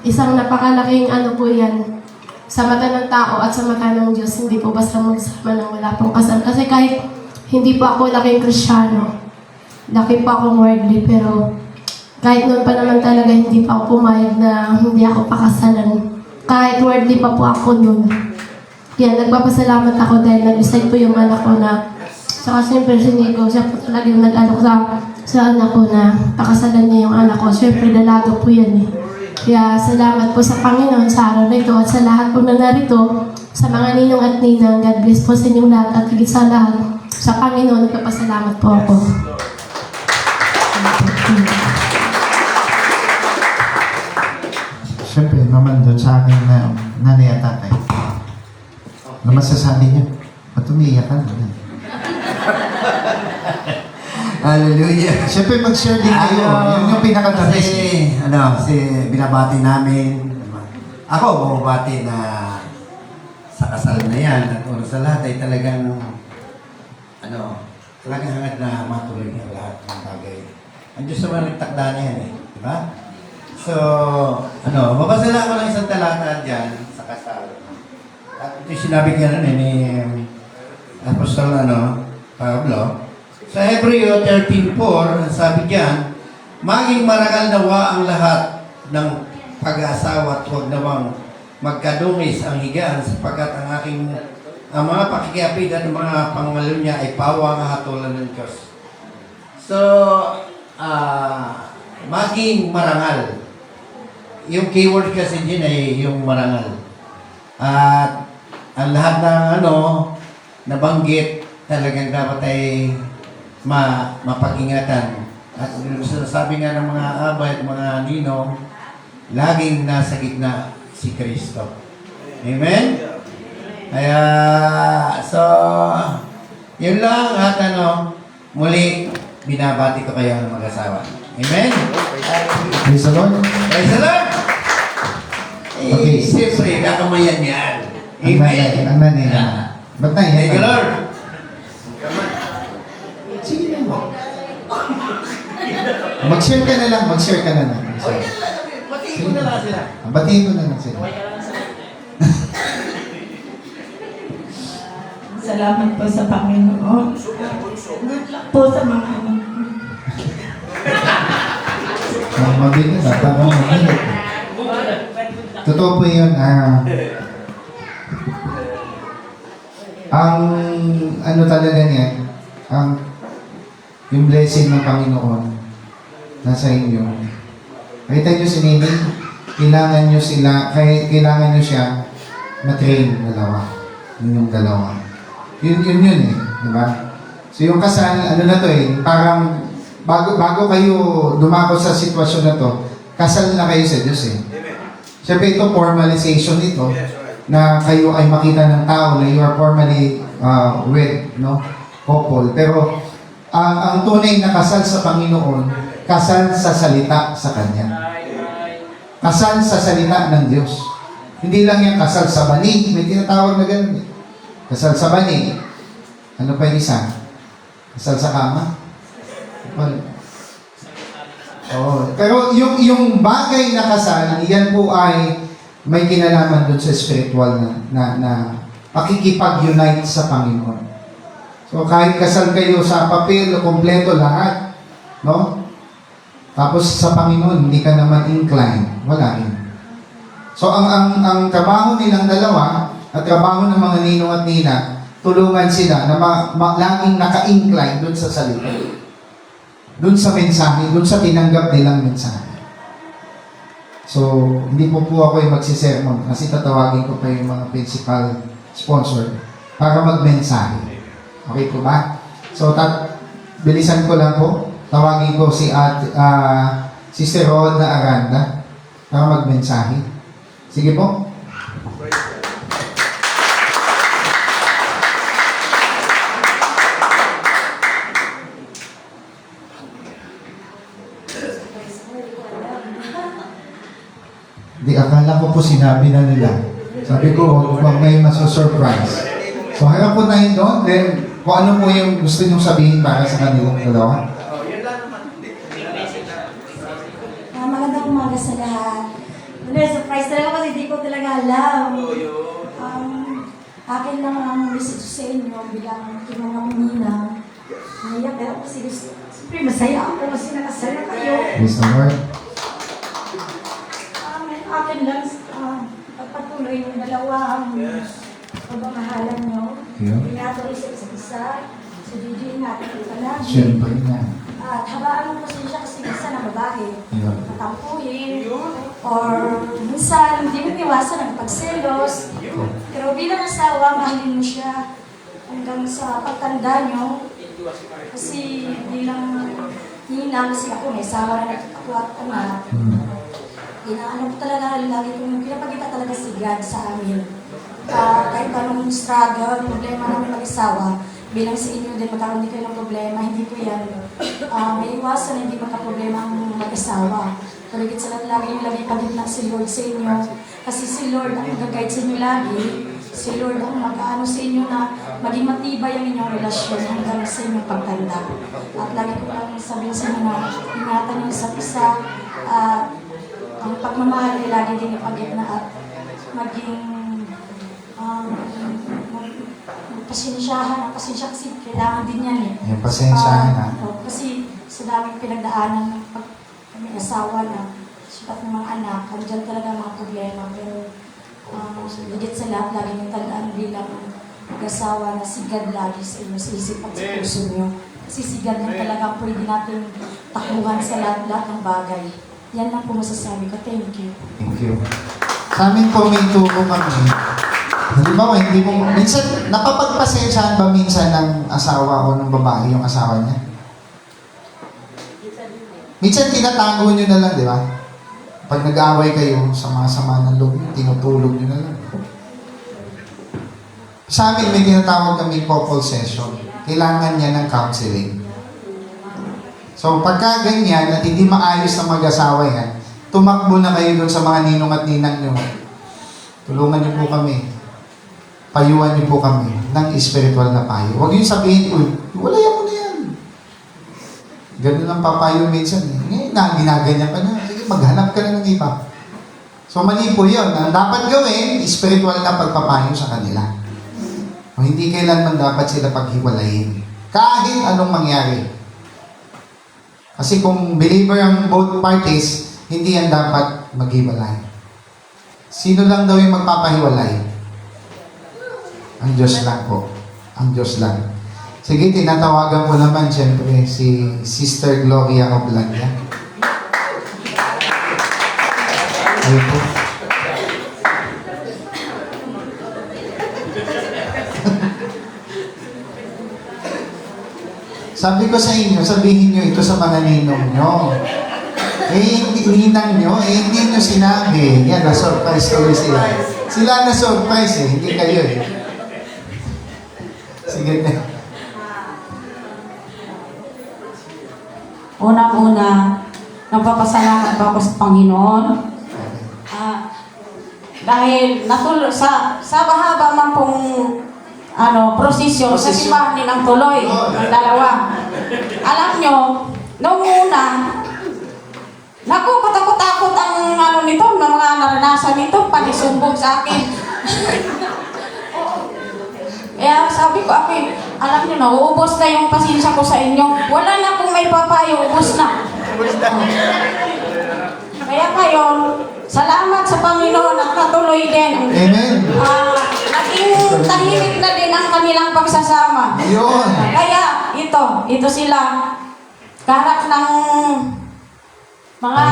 Speaker 14: isang napakalaking po yan sa mata ng tao at sa mata ng Diyos, hindi po basta magsama ng wala pong kasal. Kasi kahit hindi po ako laking Kristiyano, laki po akong worldly, pero kahit noon pa naman talaga hindi pa ako pumayag na hindi ako pakasalan. Kahit worldly pa po ako noon. Kaya nagpapasalamat ako dahil nag-decide po yung anak ko na Saka siyempre si Nico, siya po talaga yung nag-alok sa anak ko na pakasalan niya yung anak ko. Siyempre dalaga po yan eh. Kaya salamat po sa Panginoon sa araw na ito at sa lahat po na narito, sa mga ninong at ninang. God bless po sa inyong lahat at higit sa lahat. Sa Panginoon, nagpapasalamat po ako.
Speaker 3: Siyempre, naman doon sa akin na nanay at tatay. Ano masasabi niyo? Ba't umiiyak ka?
Speaker 15: Hallelujah.
Speaker 3: Siyempre, mag-share din kayo. Yun yung pinaka-the best.
Speaker 15: Binabati namin. Ako, bumabati na sa kasal na yan. At una sa lahat ay talagang talagang hangad na matuloy ang lahat ng bagay. Ang Diyos naman nagtakda na yan eh. Diba? So, mabasa lang ako ng isang talata dyan sa kasal. At ito sinabi ka ni Apostol Pablo. Sa Hebreo 13:4, sabi diyan, maging marangal nawa ang lahat ng pag-aasawa at huwag nawang magkadungis ang higaan sapagkat ang mga pakikiapid at mga pangalo niya ay pawang hatulan ng Diyos. So, maging marangal. Yung keyword kasi din ay yung marangal. At ang lahat ng nabanggit talagang dapat ay mapag-ingatan. At sabi nga ng mga abay at mga ninong, laging nasa gitna si Kristo. Amen? Kaya, yun lang at muli, binabati ko kayo ng mag-asawa. Amen?
Speaker 3: Praise the Lord.
Speaker 15: Praise the Lord!
Speaker 3: Okay.
Speaker 15: Siyempre, kakamayan yan.
Speaker 3: Ang nanay naman. Ba't na
Speaker 15: Thank you, Lord.
Speaker 3: Sige mo. Mag-share ka na lang. Mag-share ka na lang.
Speaker 15: Batiin mo na lang sila.
Speaker 3: Batiin mo na lang sila.
Speaker 11: Salamat po sa Panginoon. Good luck po sa mga anak ko.
Speaker 3: Mabigat. Tama mabigat. Totoo po yun. Ang talaga niyan, yung blessing ng Panginoon nasa inyo. Nakita nyo si Nini, kailangan nyo siya matrain dalawa. Yun yung dalawa. Yun eh. Diba? So yung kasal, parang bago kayo dumako sa sitwasyon na to, kasal na kayo sa Diyos eh. Siyempre ito, formalization nito, na kayo ay makita ng tao na you are formally wed, couple. Pero ang tunay na kasal sa Panginoon, kasal sa salita sa Kanya. Kasal sa salita ng Diyos. Hindi lang yan kasal sa bani. May tinatawag na ganun eh. Kasal sa bani. Ano pa yung isa? Kasal sa kama? Pero yung bagay na kasal, yan po ay may kinalaman doon sa spiritual na pakikipag-unite sa Panginoon. So kahit kasal kayo sa papel, kompleto lahat, tapos sa Panginoon, hindi ka naman inclined, wala rin. So ang trabaho nilang dalawa, at trabaho ng mga ninong at nina, tulungan sila na laging naka-incline doon sa salita. Doon sa mensahe, doon sa tinanggap nilang mensahe. So, hindi po ako yung magsisermon kasi tatawagin ko pa yung mga principal sponsor para magmensahe. Okay po ba? So, bilisan ko lang po. Tawagin ko si Sister Rhoda Aranda para magmensahe. Sige po. Di akala ko po sinabi na nila. Sabi ko, huwag may maso-surprise. So, harap po tayo doon. Then, kung ano po yung gusto nyo sabihin para sa kanilang dalawa.
Speaker 16: Magandang umaga sa lahat. Surprise talaga kasi di ko talaga alam. Akin lang ang message sa inyo bilang mga minang. Naiyak pero kasi siyempre masaya ako kasi nakasaya kayo.
Speaker 3: Praise the Lord.
Speaker 16: Akin lang, pagpatuloy ng dalawang pagmamahalan nyo. Pinatuloy sa isa't isa. Didiin natin ito palagi.
Speaker 3: Siyempre na.
Speaker 16: At habaan mo kasi siya kasi minsan ang babae,
Speaker 3: Yun.
Speaker 16: matampuhin, or minsan hindi mo iwasan ang pagselos. Pero bilang asawa, mahalin mo siya hanggang sa pagtanda nyo. Kasi bilang ninang, kasi ako may asawa na ako at anak. Inaano ko talaga, lagi kong pinapagita talaga si God sa amin. Kahit anong struggle, problema namin mag-asawa, bilang sa inyo din, magkaroon din kayo ng problema, hindi po yan. May iwasan, hindi magka-problema ang mag-asawa. Pero higit sa lagi nyo lagi pagitna si Lord sa inyo. Kasi si Lord ang mag-guide sa inyo lagi. Si Lord ang mag-ano sa inyo na maging matibay ang inyong relasyon hanggang sa inyong pagtanda. At lagi ko lang sabihin sa inyo na ingatan nyo sa isa. Ang pagmamahal ay lagi din ipagitna at maging pasensyahan. Ang pasensya kasi kailangan din yan eh.
Speaker 3: Yung pasensyahan ha.
Speaker 16: Kasi sa daming pinagdaanan ng may asawa na sikat ng mga anak, andyan talaga mga problema. Pero higit sa lahat, lagi niyong tandaan bilang mag-asawa na si God lagi sa inyo, sa isip at sa puso niyo. Kasi si God lang talaga pwede natin takuhan sa lahat ng bagay. Yan lang po masasabi ko. Thank you.
Speaker 3: Thank you. Sa amin po may turo kami. Halimbawa, hindi mo, minsan, napapagpasensyahan ba minsan ng asawa o ng babae yung asawa niya? Minsan tinatago nyo na lang, di ba? Pag nag-aaway kayo sa mga sama ng loob, tinutulog nyo na lang. Sa amin, may tinatawag kami couple session. Kailangan niya ng counseling. So, pagka ganyan, at hindi maayos na mag-asawa yan, tumakbo na kayo dun sa mga ninong at ninang nyo. Tulungan niyo po kami. Payuhan niyo po kami ng spiritual na payo. Huwag niyo sabihin, uy, walayan mo na yan. Ganun ang papayo minsan. Ngayon na, ginaganyan ka na. Sige, maghanap ka na ng iba. So, mali po yun. Ang dapat gawin, spiritual na pagpapayo sa kanila. O, hindi kailanman dapat sila paghiwalayin. Kahit anong mangyari. Kasi kung believer ang both parties, hindi yan dapat maghiwalay. Sino lang daw yung magpapahiwalay? Ang Diyos lang po. Ang Diyos lang. Sige, tinatawagan ko naman siyempre si Sister Gloria Oblania. Ayun po. Sabi ko sa inyo, sabihin nyo ito sa mga ninong nyo. Ninang nyo, hindi nyo sinabi. Yan, na-surprise tuloy sila. Sila na-surprise hindi kayo eh. Sige na.
Speaker 17: Unang-una, nagpapasalamat ako sa Panginoon. Dahil sa bahaba man pong prosesyon sa simbahan ng tuloy, ang dalawa. Alam nyo, noong una, naku, katakot-takot ang nito, ng mga naranasan nito, panisumbong sa akin. Kaya sabi ko, alam nyo na, uubos na yung pasensya ko sa inyo. Wala na akong may papayo, ubos na. Kaya kayo, salamat sa Panginoon at katuloy din.
Speaker 3: Amen.
Speaker 17: Naging tahimik na din ang kanilang pagsasama.
Speaker 3: Yun.
Speaker 17: Kaya ito sila, kaharap ng mga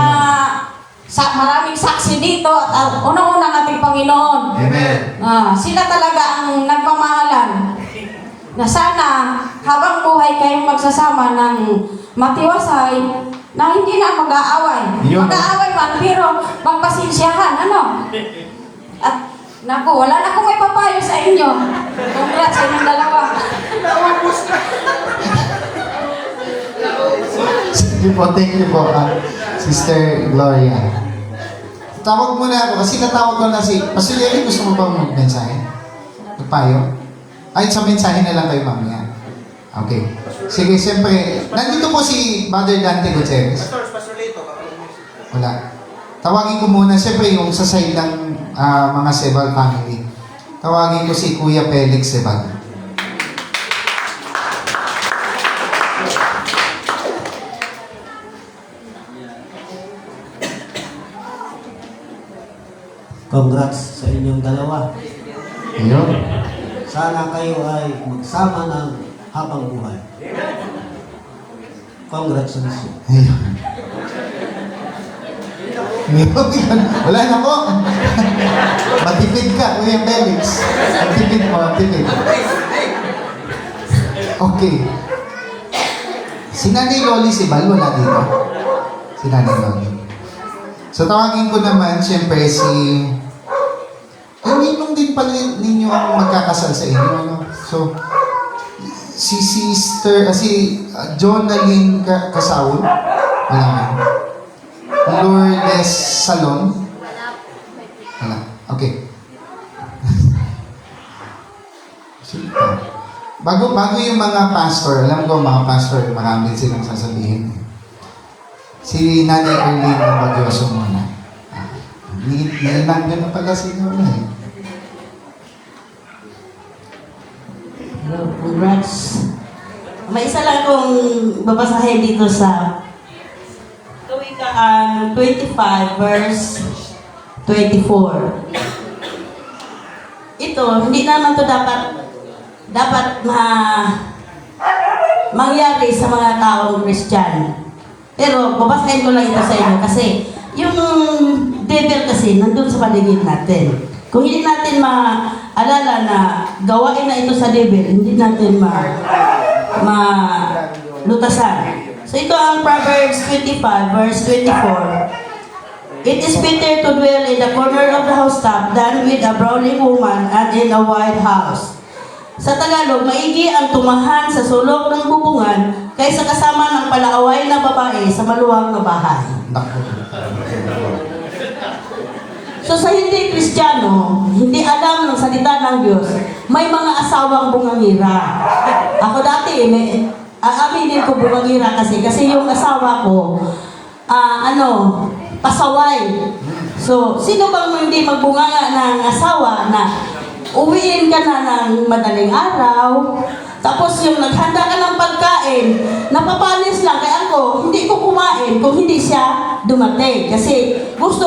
Speaker 17: maraming saksi dito at unang-unang ating Panginoon.
Speaker 3: Amen.
Speaker 17: Sila talaga ang nagmamahalan na sana habang buhay kayong magsasama ng matiwasay na hindi na mag-aaway.
Speaker 3: Yun.
Speaker 17: Mag-aaway man, pero magpasensyahan, At naku, wala na akong may papayo sa inyo. Congrats sa inyong dalawa.
Speaker 3: Sige po, thank you po, Sister Gloria. Tawag mo na ako kasi natawag ko na si Pastor Jerry, gusto mo ba mag-mensahe? Magpayo? Ay, sa mensahe na lang kayo mamaya. Okay. Sige, siyempre, nandito po si Mother Dante Gutierrez. Wala. Tawagin ko muna, siyempre, yung sa side ng mga Sebal family. Tawagin ko si Kuya Felix Sebal.
Speaker 18: Congrats sa inyong dalawa.
Speaker 3: Ayun.
Speaker 18: Sana kayo ay magsama ng habang buhay. Congratulations.
Speaker 3: Wala na po. Matipid ka, Kuya Felix. Matipid mo, matipid. Okay. Si Nanay Loli, si Bal, wala dito. Si Nanay Loli. So tawagin ko naman, siyempre, si... Ninong din pala ninyo ang magkakasal sa inyo. Ano? So, si Jonaline Kasawon, wala nga. Lourdes Salon, wala. Okay. Bago yung mga pastor, alam ko mga pastor, marami silang sasabihin. Si Nanay Erlene ng Bagyoso muna. Nandun na pala si Lola eh.
Speaker 17: Hello, congrats. May isa lang akong babasahin dito sa Kawikaan 25 verse 24. Ito, hindi naman to dapat mangyari sa mga taong Christian. Pero babasahin ko lang ito sa inyo kasi yung devil kasi nandun sa paligid natin. Kung hindi natin maalala na gawain na ito sa devil, hindi natin malutasan. So ito ang Proverbs 25 verse 24. It is better to dwell in the corner of the housetop than with a brawling woman and in a wide house. Sa Tagalog, maigi ang tumahan sa sulok ng bubungan kaysa kasama ng palaaway na babae sa maluwang na bahay. So sa hindi Kristiyano, hindi alam ng salita ng Diyos, may mga asawang bungangira. Ako dati, aminin ko bungangira kasi yung asawa ko, pasaway. So, sino bang hindi magbunganga ng asawa na uwiin ka na ng madaling araw, tapos yung naghanda ka ng pagkain, napapanis lang, kaya ako, hindi ko kumain kung hindi siya dumating. Kasi gusto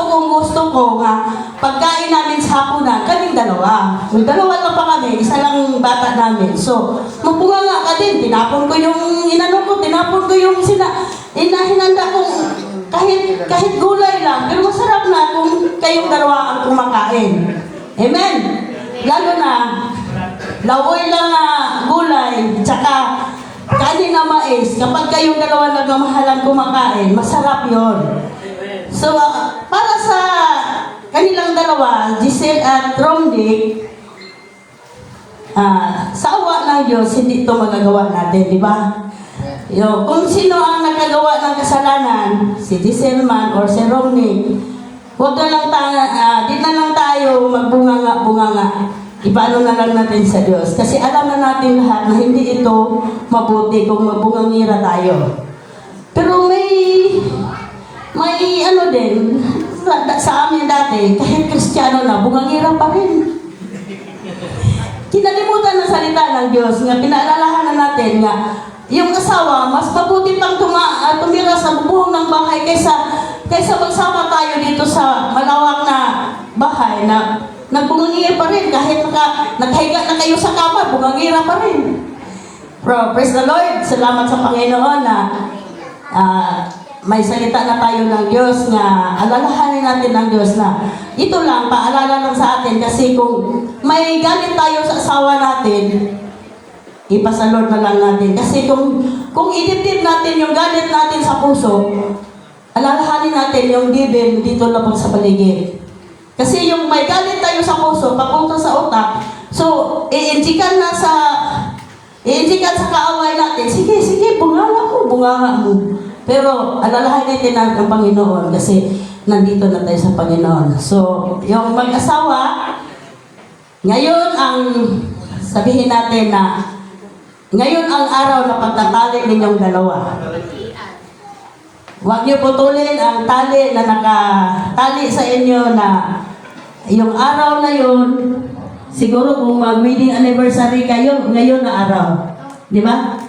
Speaker 17: ko nga, pagkain namin sa hapunan, kaming dalawa. Yung dalawa lang pa kami, isa lang bata namin. So, magbunganga ka din, tinapon ko yung hinanda kong kahit gulay lang, pero masarap na kung kayong dalawa ang kumakain. Amen? Lalo na, lawoy lang na gulay, tsaka kanin na mais, kapag kayong dalawa nagmamahalan kumakain, masarap yon. So, para sa kanilang dalawa, Giselle at Romney, sa awa ng Diyos, hindi ito magagawa natin, di ba? Kung sino ang nakagawa ng kasalanan, si Giselle man or si Romney, huwag na lang di na lang tayo magbunganga-bunganga. Ipaano na lang natin sa Diyos. Kasi alam na natin lahat na hindi ito mabuti kung magbungangira tayo. Pero may din, sa amin dati, kahit Kristiyano na, bungangira pa rin. Kinalimutan ng salita ng Diyos nga pinaalalahanan natin nga yung asawa, mas mabuti pang tumira sa bubuhong ng bahay kaysa magsama tayo dito sa malawak na bahay na nagbungangira pa rin. Kahit naghiga na kayo sa kama, bungangira pa rin. Praise the Lord. Salamat sa Panginoon na may salita na tayo ng Diyos na alalahanin natin ng Diyos na ito lang, paalala lang sa atin kasi kung may galit tayo sa asawa natin, ipasalod na lang natin. Kasi kung idibdib natin yung galit natin sa puso, alalahanin natin yung devil dito labang sa paligid. Kasi yung may galit tayo sa puso, papunta sa utak, so iinjikan sa kaaway natin, sige, bunganga mo. Pero alalahanin natin ang Panginoon kasi nandito na tayo sa Panginoon. So, yung mag-asawa, ngayon ang sabihin natin na ngayon ang araw na pagtatali ninyong dalawa. Huwag niyo putulin ang tali na nakatali sa inyo na yung araw na yun, siguro kung mag-wedding anniversary kayo, ngayon na araw. Di ba?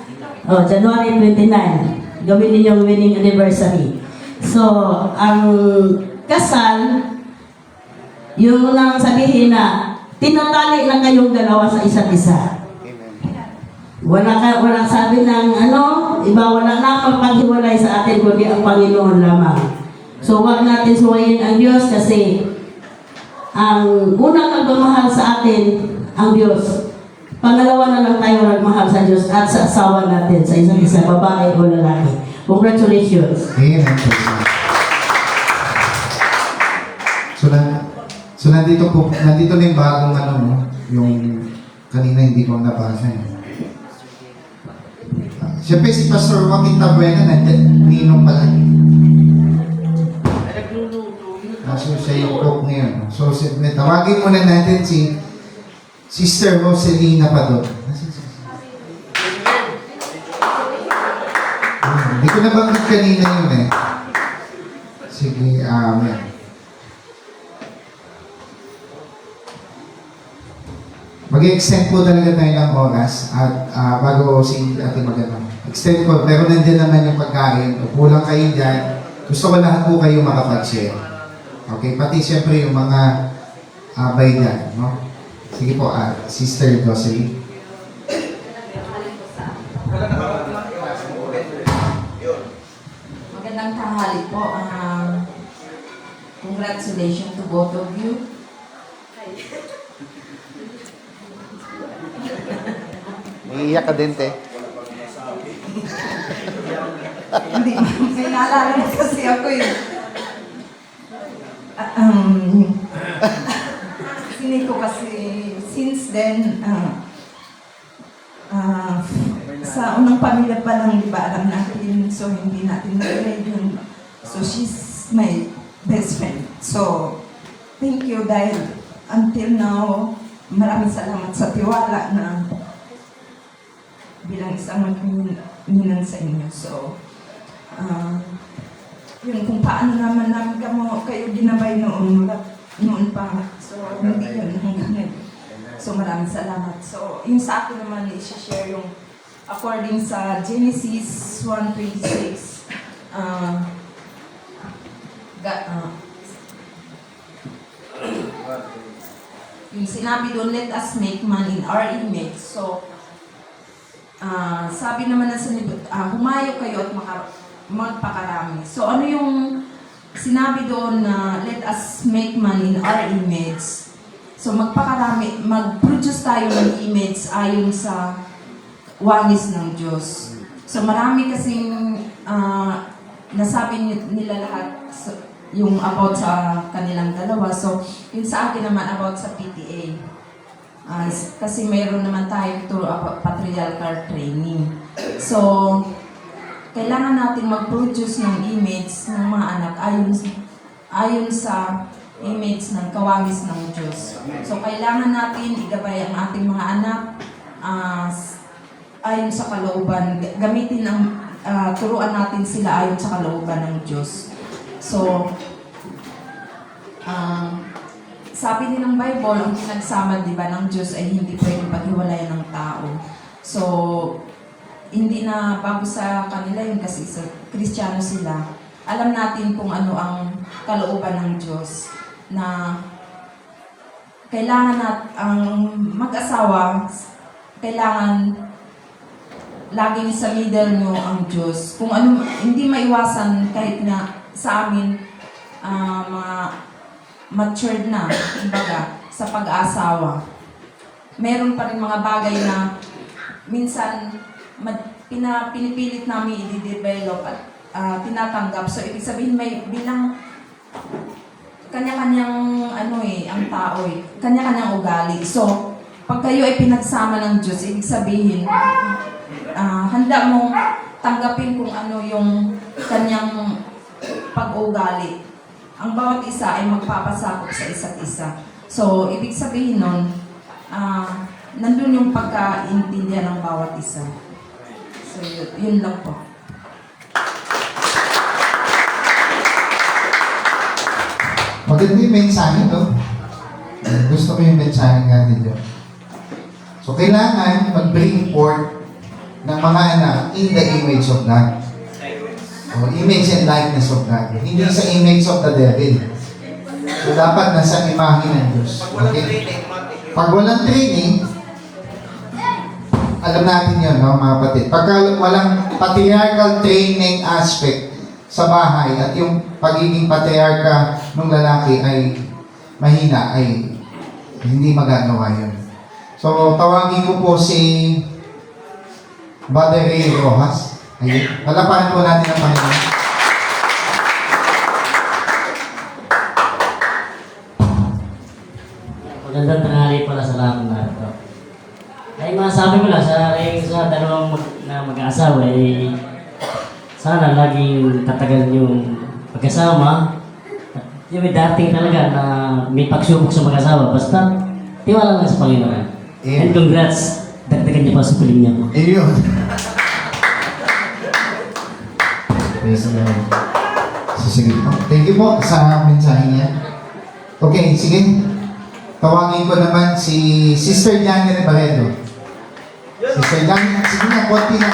Speaker 17: January 29. Gawin ninyong wedding anniversary. So, ang kasal, yung nang sabihin na tinatali na kayong dalawa sa isa't isa. Walang sabi ng iba, wala na paghiwalay sa atin kundi ang Panginoon lamang. So wag natin suwayin ang Diyos kasi ang unang nagmamahal sa atin ang Diyos. Pangalawa na lang tayo nagmahal sa Diyos at sa asawa natin, sa isang isa, babae o lalaki. Congratulations.
Speaker 3: Amen. So nandito na yung bagong yung kanina hindi ko nabasa. Siyempre si Pastor Joaquin Tabuena ninong pala. So siya yung cook ngayon. So tawagin muna natin si Sister Roselina Padon. Hindi ko nabanggit kanina yun eh. Sige, amen. Mag-extend po talaga tayo ng oras at bago si Ate Magandang. Extend ko, pero nandiyan naman yung pagkain. Kulang kayo dyan. Gusto ko lahat po kayo makapag-share. Okay, pati siyempre yung mga abay dyan, no? Sige po, Sister Jocelyn.
Speaker 19: Magandang tanghali po. Congratulations to both of you.
Speaker 5: Iiyak ka din, te.
Speaker 11: Hindi, may naalala mo kasi ako eh. Sini ko kasi, since then, sa unang pamilya pa lang, di ba, alam natin, so hindi natin na-read yun. So she's my best friend. So, thank you dahil until now, maraming salamat sa tiwala na bilang isang magminan sa inyo. So, yun, kung paano naman namin kayo ginabay noon pa. So, hindi yun hanggang ngayon. So, maraming salamat. So, yung sa akin naman, i-share yung according sa Genesis 1:26, yung sinabi doon, let us make man in our image. So, sabi naman ng sanibot, humayo kayo at magpakarami. So, ano yung sinabi doon na let us make man in our image? So, magpakarami, mag-produce tayo ng image ayon sa wangis ng Diyos. So, marami kasing nasabi nila lahat yung about sa kanilang dalawa. So, yun sa akin naman about sa PTA. Kasi mayroon naman tayo through patriarchal training. So, kailangan natin mag-produce ng image ng mga anak ayon sa image ng kawangis ng Diyos. So, kailangan natin igabay ang ating mga anak ayon sa kalooban. Gamitin turuan natin sila ayon sa kalooban ng Diyos. So, sabi din ng Bible, ang pinagsama, di ba, ng Diyos ay hindi pwedeng paghiwalayan ng tao. So, hindi na bago sa kanila yun kasi Kristiyano sila. Alam natin kung ano ang kalooban ng Diyos na kailangan ang mag-asawa, kailangan laging sa middle nyo ang Diyos. Kung ano, hindi maiwasan kahit na sa amin, mga matured na, kumbaga, sa pag-aasawa. Meron pa rin mga bagay na minsan pinipilit namin i-develop at tinatanggap. So, ibig sabihin may bilang kanya-kanyang ang tao kanya-kanyang ugali. So, pag kayo ay pinagsama ng Diyos, ibig sabihin, handa mong tanggapin kung ano yung kanyang pag-ugali. Ang bawat isa ay magpapasakop sa isa't isa. So, ibig sabihin nun, nandun yung pagkaintindihan ng bawat isa. So, yun lang po.
Speaker 3: Maganda yung mensahe, no? Gusto ko yung mensahe nga nila. So, kailangan mag-bring forth ng mga anak in the image of God. O, image and likeness of God. Hindi sa image of the devil. So, dapat nasa imahe ng Diyos. Okay? Pag walang training, alam natin yun, no, mga kapatid. Pagka walang patriarchal training aspect sa bahay at yung pagiging patriarcha ng lalaki ay mahina, ay hindi magagawa yun. So, tawagin ko po si Brother Ray Rojas. Ayun. Palapahan po natin ang Panginoon.
Speaker 20: Magandang tanghali pala sa lahat ng narito. Ay masabi ko lang sa dalawang mag-aasawa ay sana laging tatagal yung pagkasama. At yung may dating talaga na may pagsubok sa mag-asawa. Basta tiwala lang sa Panginoon. And congrats, dagdagan niya pa sa piling niya po.
Speaker 3: Ayun. Praise the Lord. So, sige po. Thank you po sa mensahe niya. Okay, sige. Tawagin ko naman si Sister Janet Barreto. Sister Janet, sige na, konti na.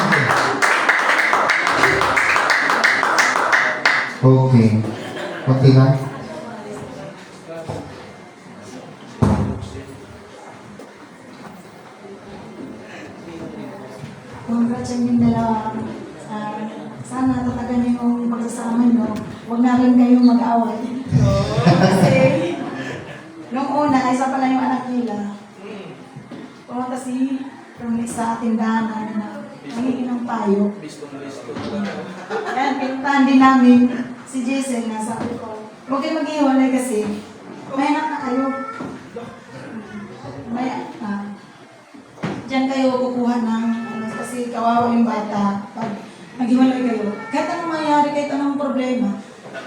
Speaker 3: Okay. Konti lang.
Speaker 16: Congrats ang yung dalawa. Sana tatagan niyo yung pagsasama niyo. Huwag na rin kayong mag-away. Kasi, nung una, isa pa lang yung anak nila. Pumunta si Rolex sa tindahan namin na nangingi ng payo. Ayan, pinuntahan din namin si Jason na sabi ko, huwag kayo mag-iwalay kasi may anak na kayo. May anak na. Diyan kayo kukuha ng kasi kawawa yung bata pag maghiwalay kayo. Kahit anong mangyari, kahit anong problema,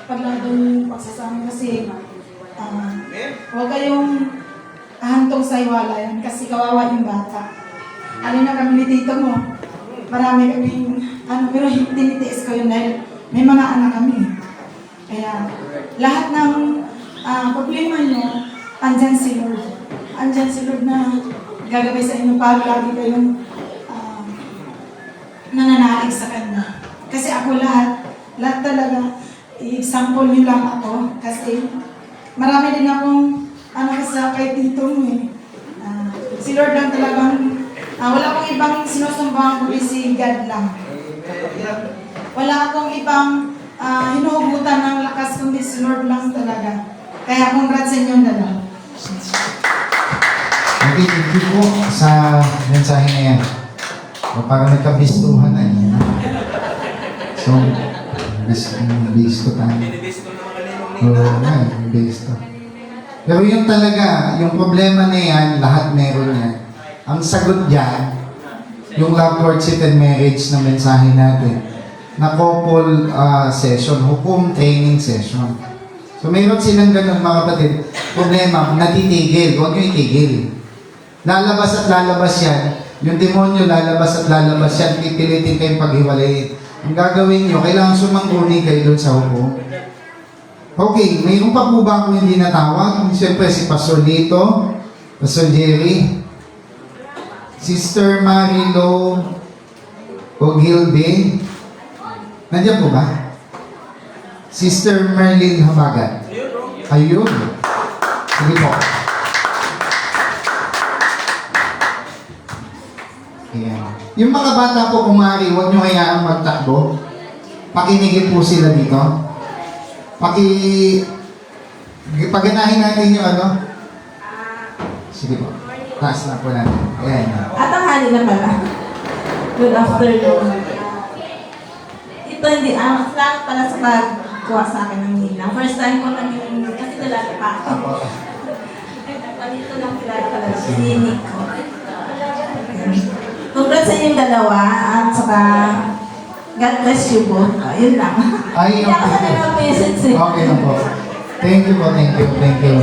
Speaker 16: pag yung pagsasama kasi huwag kayong ahantong sa hiwalayan kasi kawawa yung bata. Alin na kami ni tito mo, marami kaming pero tinitiis ko yun dahil may mga anak kami. Kaya lahat ng problema nyo, andyan si Lord. Andyan si Lord na gagawin sa inyo para lagi kayong nananalig sa Kanya. Kasi ako lahat talaga, i-example nyo lang ako. Kasi marami din akong sa kay tito mo eh. Si Lord lang talagang, wala akong ibang sinusumbahan kundi si God lang. Wala akong ibang hinuhugutan ng lakas kundi si Lord lang talaga. Kaya congrats sa inyong dalawa.
Speaker 3: Okay, thank you po sa mensahe na yan. O parang nagkabistuhan na yan. So, bisto tayo. Oo nga, bisto. Pero yung talaga, yung problema na yan, lahat meron yan. Ang sagot dyan, yung love, courtship, and marriage na mensahe natin, na couple session, hukom training session. So mayroon silang ganun mga kapatid. Problema, natitigil. Huwag nyo itigil. Lalabas at lalabas yan. Yung demonyo lalabas at lalabas yan. Pipilitin kayong paghiwalayin. Ang gagawin nyo, kailangan sumangguni kayo doon sa hukom. Okay, mayroon pa po ba akong hindi natawag? Siyempre si Pastor Lito, Pastor Jerry, Sister Marilo Ogilbe. Nandiyan po ba? Sister Merlin Habagat. Ayun. Sige po. Ayan. Yung mga bata po kumari, huwag nyo hayaang magtakbo. Pakinigit po sila dito. Paganahin natin yung ano. Sige po. Taas na po natin. Ayan.
Speaker 11: At ang hali na pala. Good afternoon. Ito hindi, salamat pala sa pagkuha sa akin ng ninang. First time ko lang yung, kasi lalaki pa ako. Dito lang kilala pala si Nico. Congrats sa inyong dalawa at saka God bless you both. Yun lang.
Speaker 3: Ay,
Speaker 11: Hindi ako sanay mag-message eh.
Speaker 3: Okay na po. Thank you po, thank you, thank you.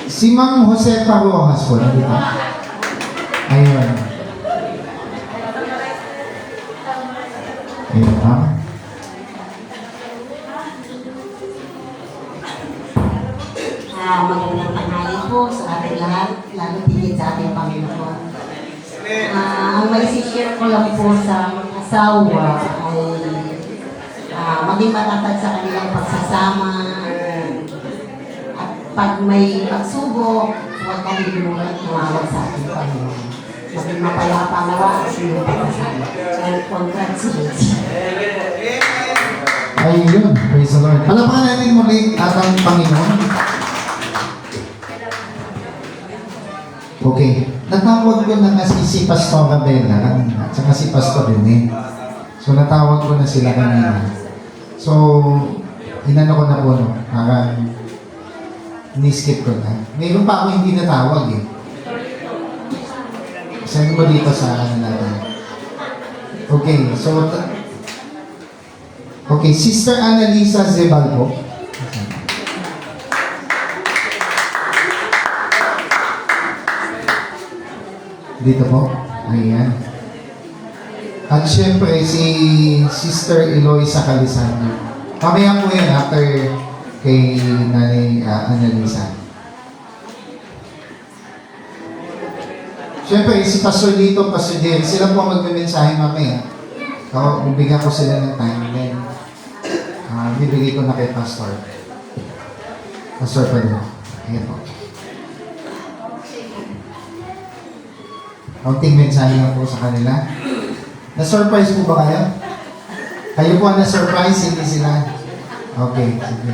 Speaker 3: Si Ma'am Josefa Rojas po, nandito. Ayun. Ayun, ma'am.
Speaker 17: Magandang tanghali po sa ating lahat, lalo tigit sa ating Panginoon. Ang maisishare ko lang po sa asawa ay maging matatag sa kanilang pagsasama. At pag may pagsubok, huwag kalimutan tumawag sa ating Panginoon. Maging mapayapa nawa sa inyong pagkasama. And congratulations.
Speaker 3: Ayun, praise the Lord. Palapakan natin muli ang Panginoon. Okay. Natawag ko na kasi si Pastor Abela at saka si Pastor Rene. So natawag ko na sila kanina. So, inano ko na po, no? Parang ni-skip ko na. Mayroon pa ako hindi natawag eh. Send mo dito sa ano natin. Okay, so okay, Sister Annalisa Zebal po. Dito po. Ayan. At syempre, si Sister Eloisa Calisano. Mamaya po yan after kay Nanay Annalisa. Syempre, si Pastor Lito, Pastor Jerry, sila po magme-mensahe mamaya. Ako, bibigyan ko sila ng time. Then, bibigay ko na kay Pastor. Pastor pa rin. Ayan po. Kaunting mensahe lang po sa kanila. Na-surprise po ba kayo? Kayo po na-surprise, hindi sila. Okay, sige.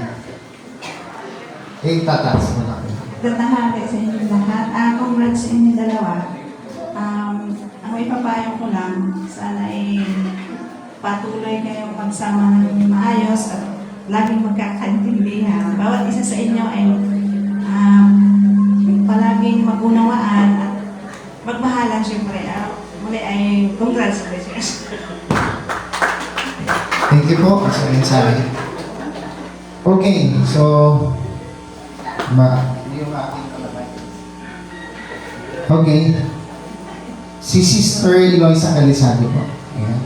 Speaker 3: Tataas mo na po.
Speaker 19: Tatahali sa inyo lahat. Congrats sa inyo dalawa. Ang may papayo ko lang, sana ay patuloy kayong magsama ng maayos at laging magkakaintindihan. Bawat isa sa inyo ay palaging magunawaan at magmahalan siyempre. Muli ay congratulations.
Speaker 3: Thank you po sa mensahe. Okay, so okay. Si Sister Eloisa Calisado po. Ayan.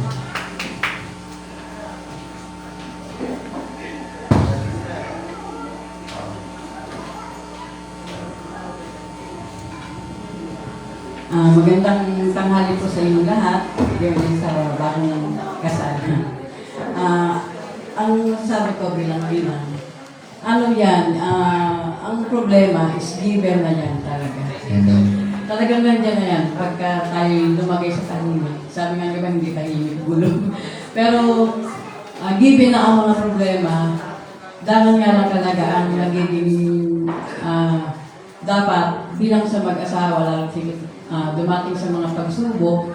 Speaker 21: Magandang tanghali po sa inyong lahat. Galing sa bagong kasal. Ang sabi ko bilang ano yan, ang problema is given na yan talaga. Talagang nandiyan na yan pagka tayo lumagay sa tahimik. Sabi nga diba hindi tahimik, gulo. Pero given na ang mga problema, dahil nga lang talaga ang nagiging dapat bilang sa mag-asawa, lalo dumating sa mga pagsubok,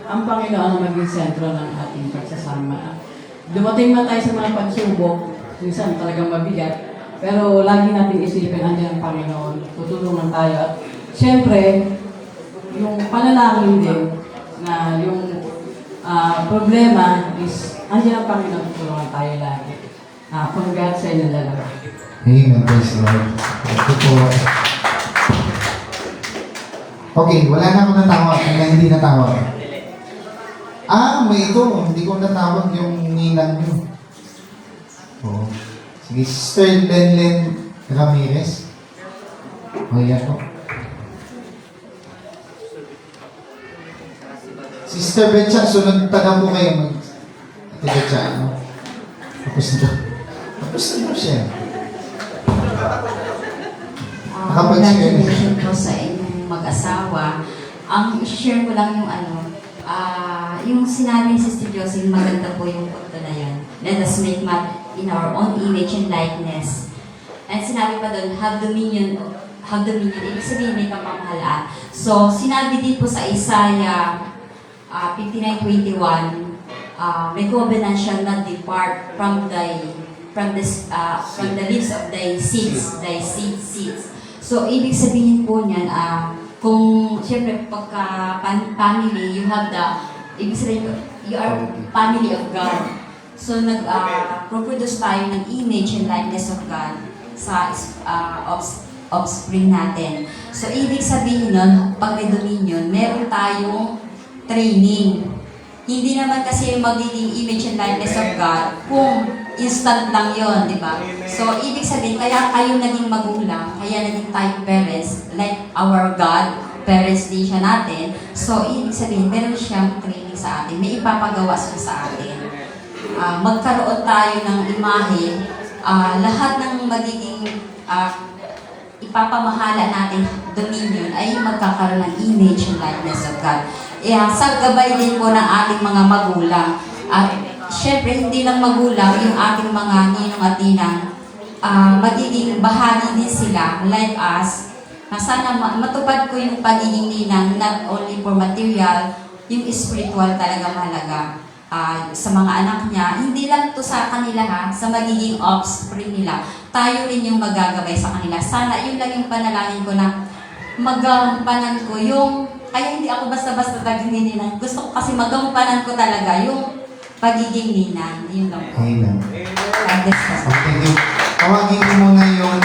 Speaker 21: ang Panginoon ang maging sentro ng ating pagsasama. Dumating man tayo sa mga pagsubok, minsan talagang mabigat, pero lagi natin isipin, andiyan ang Panginoon, tutulungan tayo. At siyempre, yung panalangin din, na yung problema is, andiyan ang Panginoon, tutulungan tayo lagi. Congrats sa inyo dalawa.
Speaker 3: Amen, praise the Lord. Ito po. Okay, wala na akong natawag. Hindi natawag. May ito. Hindi ko natawag yung ninang nyo. Oo. Sige, Sister Lenlen Ramirez. Yan po. Sister Betcha, sunod taga po kayo. Ate Betcha, ano? Tapos na. Tapos na siya.
Speaker 22: Congratulations po sa inyong mag-asawa. Ang i-share ko lang yung yung sinabi ni Sister Jocelyn, maganda po yung punto na yun. Let us make man in our own image and likeness. And sinabi pa doon, have dominion, ibig sabihin may kapamahalaan. So, sinabi din po sa Isaiah 59:21, may covenant shall not depart from the lips of thy seeds. So, ibig sabihin po niyan, kung siyempre pagka family, you have ibig sabihin, you are family of God. So, nag-produce tayo ng image and likeness of God sa offspring natin. So, ibig sabihin nun, pag may dominion, meron tayong training. Hindi naman kasi magiging image and likeness of God kung instant lang yon, di ba? So, ibig sabihin, kaya kayo naging magulang, kaya naging tayo parents, like our God, parents din siya natin. So, ibig sabihin, meron siyang training sa atin. May ipapagawa siya sa atin. magkaroon tayo ng imahe, lahat ng magiging ipapamahala natin dominion ay magkakaroon ng image and likeness of God. Sa gabay din po ng ating mga magulang. At syempre, hindi lang magulang, yung ating mga ninong at ninang, magiging bahagi din sila, like us, na sana matupad ko yung pagiging ninang, not only for material, yung spiritual talaga mahalaga. Sa mga anak niya, hindi lang to sa kanila ha, sa magiging offspring nila, tayo rin yung magagabay sa kanila. Sana yun lang yung panalangin ko na magampanan ko yung, kaya hindi ako basta-basta naging ninang. Gusto ko kasi magampanan ko talaga yung pagiging ninang. Yun lang po.
Speaker 3: Amen.
Speaker 22: God bless us.
Speaker 3: Okay, thank you. Tawagin ko muna yung